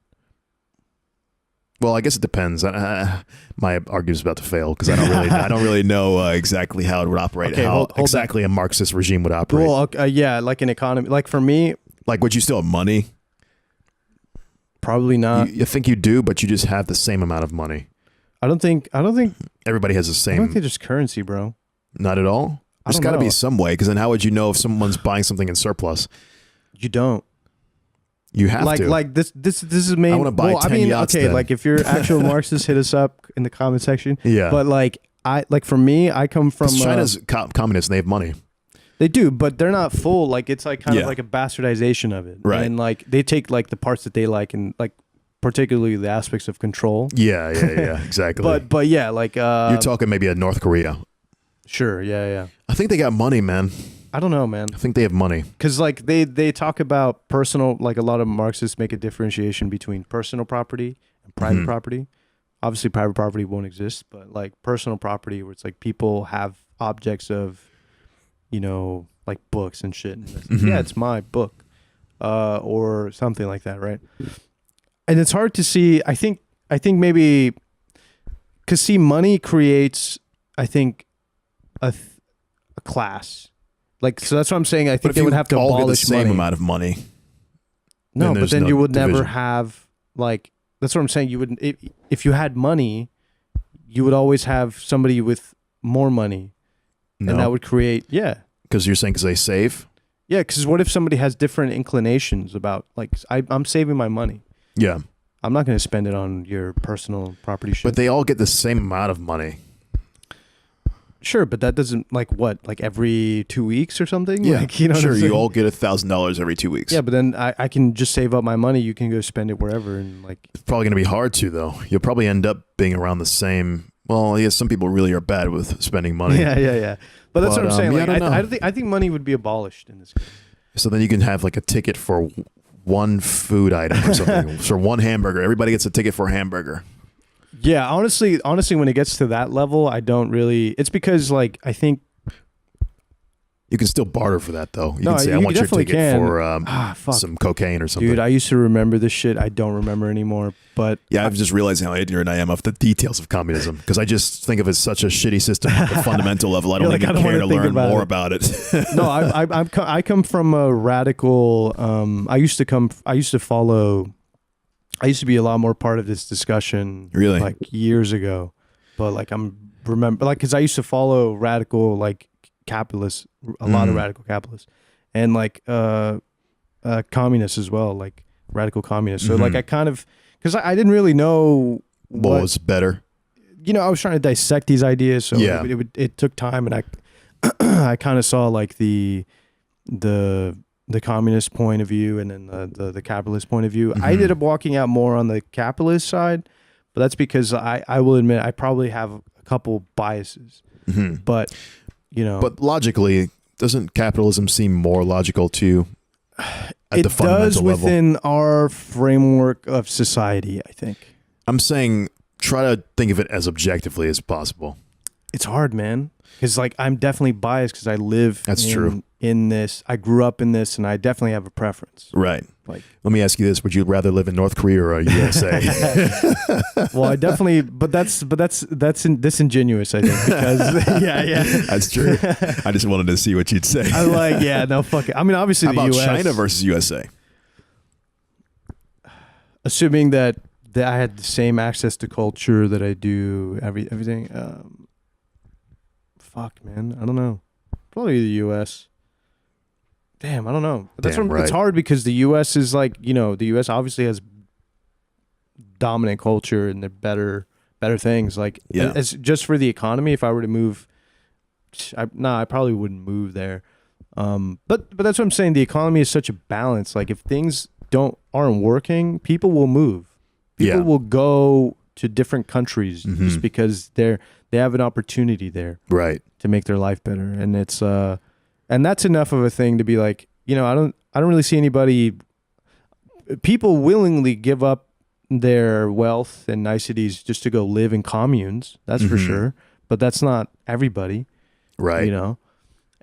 well, I guess it depends. My argument's about to fail because I don't really know exactly how it would operate. Okay, how exactly a Marxist regime would operate. Well, like an economy. Like for me, like would you still have money? Probably not. You think you do, but you just have the same amount of money. I don't think everybody has the same. I don't think there's currency, bro. Not at all. There's got to be some way, because then how would you know if someone's buying something in surplus? You don't. You have to. Like this is main. I want to buy 10 yachts. Okay, then. like if you're actual Marxists, hit us up in the comment section. Yeah. But like for me, I come from China's communist and they have money. They do, but they're not full. Like it's like kind of like a bastardization of it, right? And like they take like the parts that they like, and like particularly the aspects of control. Yeah, exactly. but yeah, like you're talking maybe a North Korea. Sure, yeah. I think they got money, man. I don't know, man. I think they have money. Because like they talk about personal, like a lot of Marxists make a differentiation between personal property and private property. Obviously, private property won't exist, but like personal property, where it's like people have objects of, like books and shit. And yeah, it's my book, or something like that, right? And it's hard to see. I think maybe because money creates, I think, a class. Like, so that's what I'm saying. I think they would have to abolish all get the same money. amount of money. No, but then you would never have, like, that's what I'm saying. You wouldn't, if you had money, you would always have somebody with more money. No. And that would create, Because you're saying because they save? Yeah, because what if somebody has different inclinations about, like, I'm saving my money. Yeah. I'm not going to spend it on your personal property shit. But they all get the same amount of money. Sure, but that doesn't, like, what, like every 2 weeks or something? Yeah, like, sure, you all get $1,000 every 2 weeks. Yeah, but then I can just save up my money. You can go spend it wherever, and like. It's probably going to be hard to, though. You'll probably end up being around the same. Well, yeah, some people really are bad with spending money. Yeah. But that's what I'm saying. Like, I I think money would be abolished in this case. So then you can have like a ticket for one food item or something. For one hamburger. Everybody gets a ticket for a hamburger. Yeah, honestly, when it gets to that level, I don't really. It's because, like, I think you can still barter for that, though. You can say, "I want your ticket for some cocaine or something." Dude, I used to remember this shit. I don't remember anymore. But yeah, I've just realized how ignorant I am of the details of communism, because I just think of it as such a shitty system at the fundamental level. I don't even care to learn more about it. No, I come from a radical. I used to be a lot more part of this discussion, really, like years ago. But like because I used to follow radical, like, capitalists, a lot of radical capitalists, and like communists as well, like radical communists. So like I kind of, because I didn't really know what was better. I was trying to dissect these ideas, so yeah. it took time, and I kind of saw like the communist point of view and then the capitalist point of view. I ended up walking out more on the capitalist side, but that's because I will admit I probably have a couple biases. But but logically, doesn't capitalism seem more logical to you at the fundamental level? It does within our framework of society, I think. I'm saying try to think of it as objectively as possible. It's hard, man. Because like I'm definitely biased because I live true. In this. I grew up in this, and I definitely have a preference. Right. Like, let me ask you this: would you rather live in North Korea or USA? Well, I definitely, but that's disingenuous, I think, because yeah, that's true. I just wanted to see what you'd say. I'm like, yeah, no, fuck it. I mean, obviously, how the about US, China versus USA? Assuming that I had the same access to culture that I do everything. Fuck, man, I don't know. Probably the US. Damn, I don't know. But that's right. It's hard because the U.S. is like, the U.S. obviously has dominant culture and they're better things. Like, as just for the economy, if I were to move, I probably wouldn't move there. But that's what I'm saying. The economy is such a balance. Like, if things aren't working, people will move. People will go to different countries just because they have an opportunity there, right, to make their life better. And it's and that's enough of a thing to be like, I don't really see people willingly give up their wealth and niceties just to go live in communes. That's for sure. But that's not everybody. Right.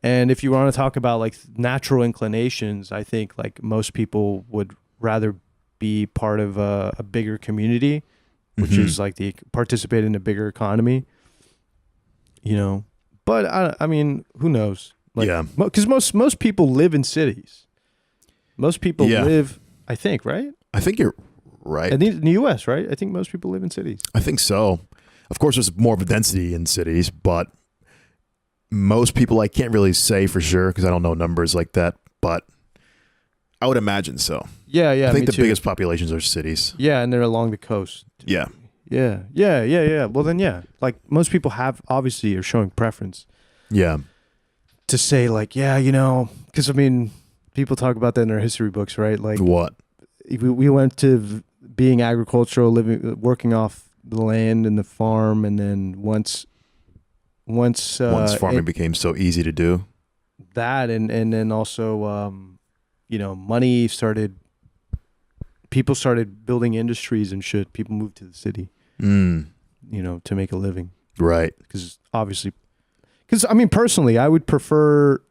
And if you want to talk about like natural inclinations, I think like most people would rather be part of a bigger community, which is like participate in a bigger economy, but I mean, who knows? Like, because most people live in cities. Most people live, I think, right? I think you're right. In the U.S., right? I think most people live in cities. I think so. Of course, there's more of a density in cities, but most people, I can't really say for sure because I don't know numbers like that, but I would imagine so. Yeah, I think the biggest populations are cities. Yeah, and they're along the coast. Yeah. Yeah. Well, then, yeah. Like, most people obviously are showing preference. Yeah. To say, like, yeah, because, I mean, people talk about that in their history books, right? Like, what? We went to being agricultural, working off the land and the farm, and then once farming became so easy to do. That, and then also, money started... People started building industries and shit. People moved to the city, to make a living. Right. Because I mean, personally, I would prefer,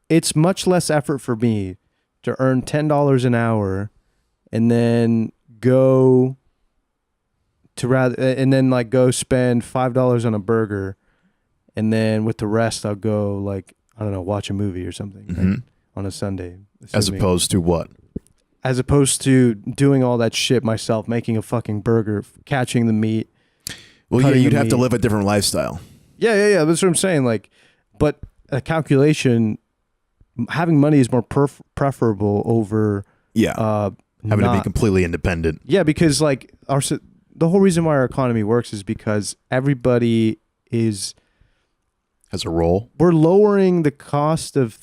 it's much less effort for me to earn $10 an hour and then go spend $5 on a burger. And then with the rest, I'll go, like, I don't know, watch a movie or something right, on a Sunday. As opposed to what? As opposed to doing all that shit myself, making a fucking burger, catching the meat. Well, yeah, you'd have to live a different lifestyle. Yeah. That's what I'm saying. Like, but a calculation, having money is more preferable over having to be completely independent. Yeah, because like the whole reason why our economy works is because everybody has a role. We're lowering the cost of.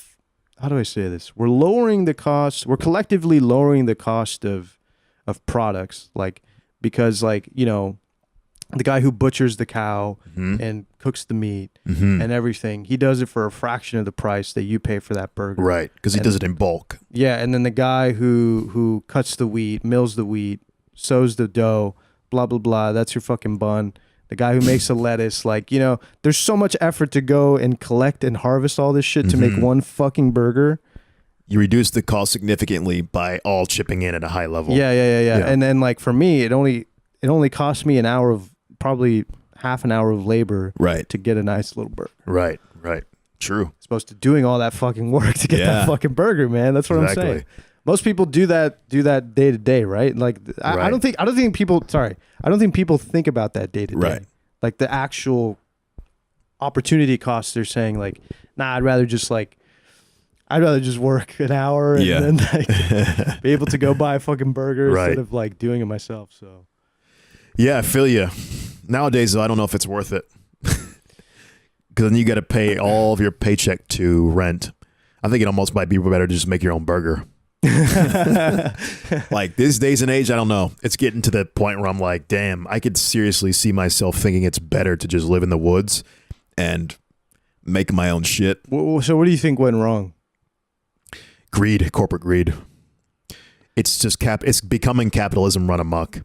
How do I say this? We're collectively lowering the cost of products, like, because, like, the guy who butchers the cow and cooks the meat and everything, he does it for a fraction of the price that you pay for that burger. Right, because he does it in bulk. Yeah, and then the guy who cuts the wheat, mills the wheat, sows the dough, blah, blah, blah, that's your fucking bun. The guy who makes the lettuce, like, there's so much effort to go and collect and harvest all this shit to make one fucking burger. You reduce the cost significantly by all chipping in at a high level. Yeah. And then, like, for me, it only cost me probably half an hour of labor to get a nice little burger. Right. True. As opposed to doing all that fucking work to get that fucking burger, man. That's what I'm saying. Most people do that day to day, right? Like, I don't think people think about that day to day. Right. Like, the actual opportunity costs. They're saying, like, nah, I'd rather just work an hour and then, like, be able to go buy a fucking burger instead of, like, doing it myself. So, yeah, I feel you. Nowadays, I don't know if it's worth it because then you got to pay all of your paycheck to rent. I think it almost might be better to just make your own burger. Like, these days and age, I don't know. It's getting to the point where I'm like, damn, I could seriously see myself thinking it's better to just live in the woods and make my own shit. So what do you think went wrong? Greed, corporate greed. It's just it's becoming capitalism run amok.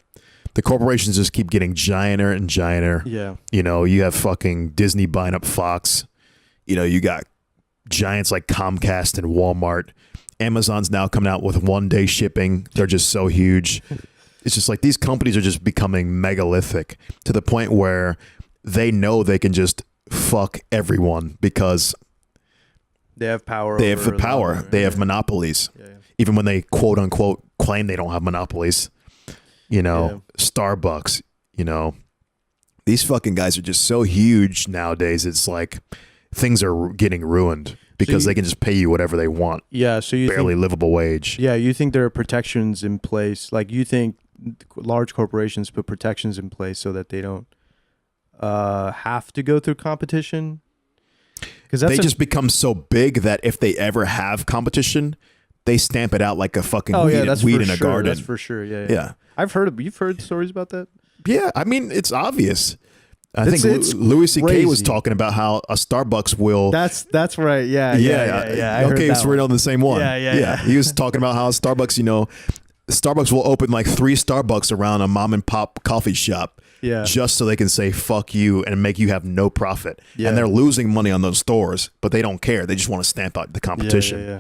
The corporations just keep getting gianter and gianter. Yeah. You have fucking Disney buying up Fox. You got giants like Comcast and Walmart. Amazon's now coming out with 1-day shipping. They're just so huge. It's just like these companies are just becoming megalithic to the point where they know they can just fuck everyone because they have power. They have the power. They have monopolies. Yeah. Even when they quote unquote claim they don't have monopolies. Starbucks, these fucking guys are just so huge nowadays. It's like things are getting ruined. Because they can just pay you whatever they want. Yeah, so you barely livable wage. Yeah, you think there are protections in place? Like, you think large corporations put protections in place so that they don't have to go through competition? Because they just become so big that if they ever have competition, they stamp it out like a fucking weed in a garden. That's for sure. Yeah. You've heard stories about that? Yeah, I mean, it's obvious. I think Louis C.K. was talking about how a Starbucks will. That's right. Yeah. Okay, so we're on the same one. Yeah. He was talking about how Starbucks, Starbucks will open like 3 Starbucks around a mom and pop coffee shop. Yeah. Just so they can say fuck you and make you have no profit. Yeah. And they're losing money on those stores, but they don't care. They just want to stamp out the competition. Yeah.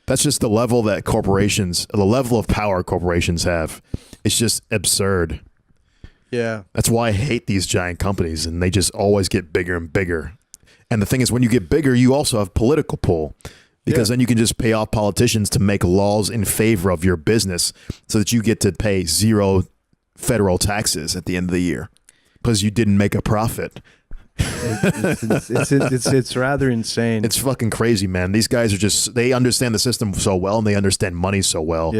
That's just the level that the level of power corporations have. It's just absurd. Yeah. That's why I hate these giant companies, and they just always get bigger and bigger. And the thing is, when you get bigger, you also have political pull, because then you can just pay off politicians to make laws in favor of your business so that you get to pay 0 federal taxes at the end of the year because you didn't make a profit. It's rather insane. It's fucking crazy, man. These guys are they understand the system so well and they understand money so well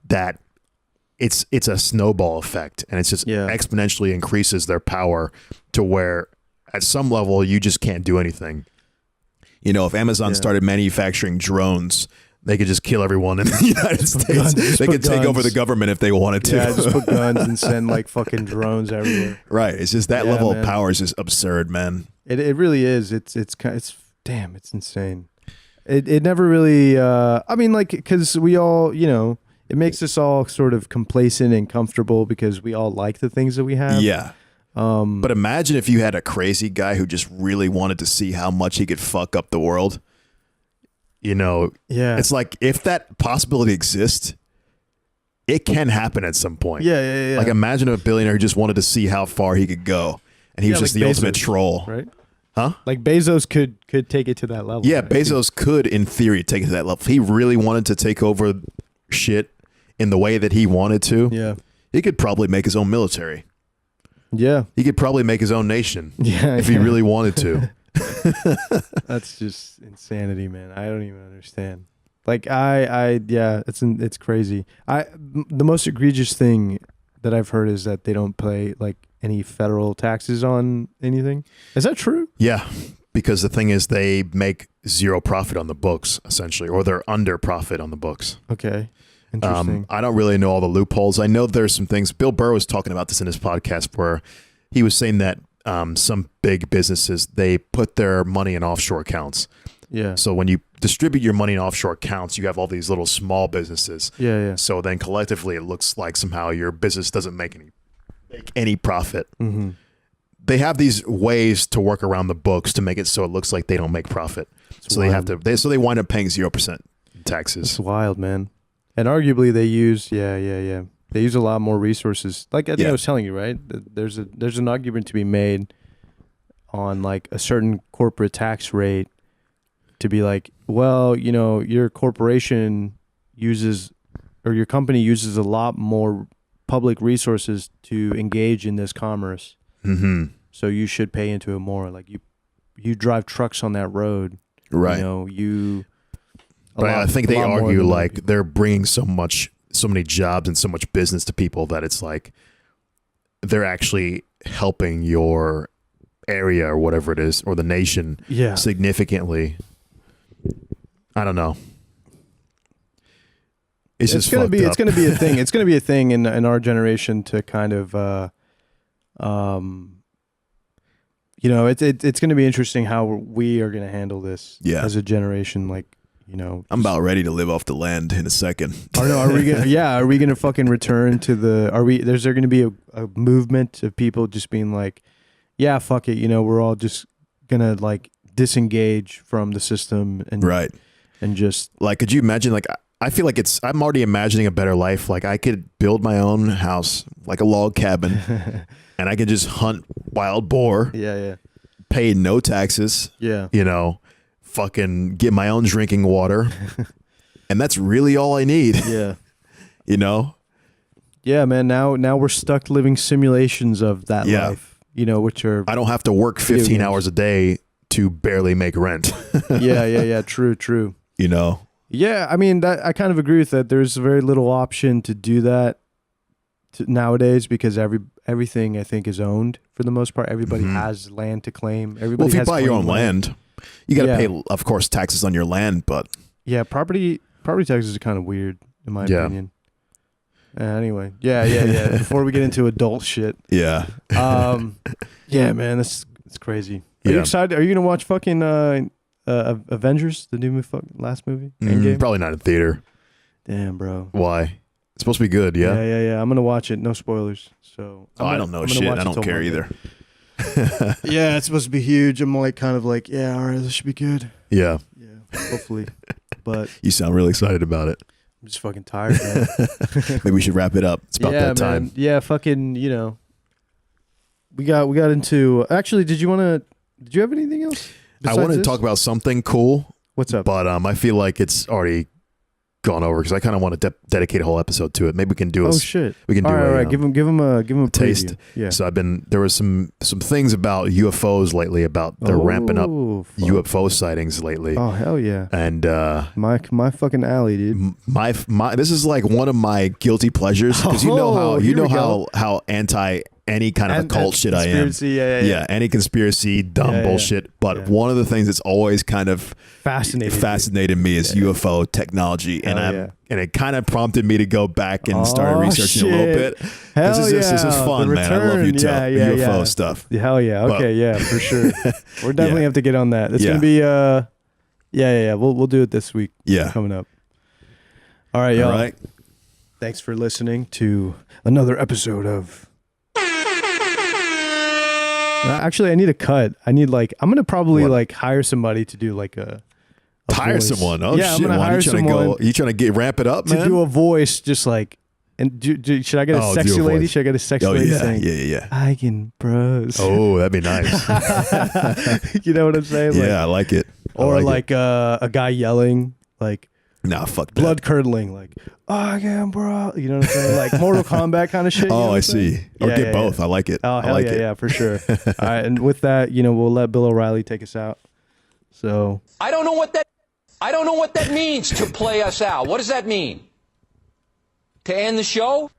that it's a snowball effect, and it's just exponentially increases their power to where at some level you just can't do anything. You know, if Amazon started manufacturing drones, they could just kill everyone in the United States. They could take over the government if they wanted to. Yeah, just put guns and send like fucking drones everywhere. Right. It's just that level of power is just absurd, man. It really is. It's damn, it's insane. It never really. I mean, like, because we all, you know, it makes us all sort of complacent and comfortable because we all like the things that we have. Yeah. But imagine if you had a crazy guy who just really wanted to see how much he could fuck up the world. You know, it's like if that possibility exists, it can happen at some point. Yeah. Like imagine a billionaire who just wanted to see how far he could go, and he was just like the ultimate troll, right? Huh? Like Bezos could take it to that level. Yeah, right? Bezos could, in theory, take it to that level. If he really wanted to take over shit in the way that he wanted to, he could probably make his own military. Yeah, he could probably make his own nation. If he really wanted to. That's just insanity, man. I don't even understand. Like it's crazy. The most egregious thing that I've heard is that they don't pay like any federal taxes on anything. Is that true? Yeah, because the thing is they make zero profit on the books essentially, or they're under profit on the books. Okay. Interesting. I don't really know all the loopholes. I know there's some things. Bill Burr was talking about this in his podcast where he was saying that some big businesses, they put their money in offshore accounts. Yeah. So when you distribute your money in offshore accounts, you have all these little small businesses. Yeah. So then collectively, it looks like somehow your business doesn't make any profit. Mm-hmm. They have these ways to work around the books to make it so it looks like they don't make profit. So they have to. So they wind up paying 0% taxes. It's wild, man. And arguably, they use They use a lot more resources. Like I think I was telling you, right? There's an argument to be made on like a certain corporate tax rate to be like, well, you know, your corporation uses or your company uses a lot more public resources to engage in this commerce. Mm-hmm. So you should pay into it more. Like you drive trucks on that road, right? You know, But I think they argue like they're bringing so many jobs and so much business to people that it's like they're actually helping your area or whatever it is, or the nation significantly. I don't know. It's gonna be a thing. It's gonna be a thing in our generation to kind of you know, it's gonna be interesting how we are gonna handle this as a generation. Like, you know, I'm about ready to live off the land in a second. Are we gonna fucking return to the? Is there gonna be a movement of people just being like, yeah, fuck it, you know, we're all just gonna like disengage from the system and and just like, could you imagine? Like, I feel like I'm already imagining a better life. Like, I could build my own house, like a log cabin, and I could just hunt wild boar. Pay no taxes. You know. Fucking get my own drinking water, and that's really all I need. You know. Yeah, man. Now we're stuck living simulations of that life. You know, which are I don't have to work 15 hours a day to barely make rent. Yeah. True. You know. Yeah, I mean that I kind of agree with that. There's very little option to do that nowadays because everything I think is owned for the most part. Everybody has land to claim. Everybody if you has buy your own land. You got to pay, of course, taxes on your land, but property taxes are kind of weird in my opinion. Anyway, before we get into adult shit, man, it's crazy. Are you excited? Are you gonna watch fucking Avengers, the new last movie? Endgame? Probably not in theater. Damn, bro. Why? It's supposed to be good. Yeah. I'm gonna watch it. No spoilers. So I don't know shit. I don't care either. Yeah, it's supposed to be huge. I'm like kind of like, all right, this should be good. Yeah, hopefully. But you sound really excited about it. I'm just fucking tired, man. Maybe we should wrap it up. It's about that time. Man. Yeah, fucking, you know. We got into actually, did you have anything else? I wanted to talk about something cool. What's up? But I feel like it's already gone over because I kind of want to dedicate a whole episode to it. Maybe we can do. Oh shit! We can do. All right. Give him a taste. Yeah. So there was some things about UFOs lately. About they're ramping up UFO sightings lately. Oh hell yeah! And my fucking alley, dude. My this is like one of my guilty pleasures because you know how anti any kind of occult shit I am. Yeah, any conspiracy, dumb bullshit. But one of the things that's always kind of fascinated me is UFO technology, and it kind of prompted me to go back and start researching a little bit. Hell this is fun, man. I love UFO stuff. Hell yeah. Okay, for sure. We're definitely have to get on that. It's gonna be We'll do it this week. Yeah, coming up. All right, y'all. All right. Thanks for listening to another episode of. Actually, I need a cut. I'm gonna probably hire somebody to do like a hire voice. Someone. Oh yeah, shit! I'm gonna hire someone. You trying to ramp it up, man? To do a voice, just like, and should I get a sexy lady? Should I get a sexy lady saying? Yeah. Eigenbros. Oh, that'd be nice. You know what I'm saying? Yeah, I like it. Or a guy yelling like. Nah, fuck that. Blood curdling, like, Eigenbros. You know what I'm saying? Like Mortal Kombat kind of shit. Oh, I see. Or get both. I like it. Oh, hell yeah, for sure. All right, and with that, we'll let Bill O'Reilly take us out. So I don't know what that means to play us out. What does that mean? To end the show?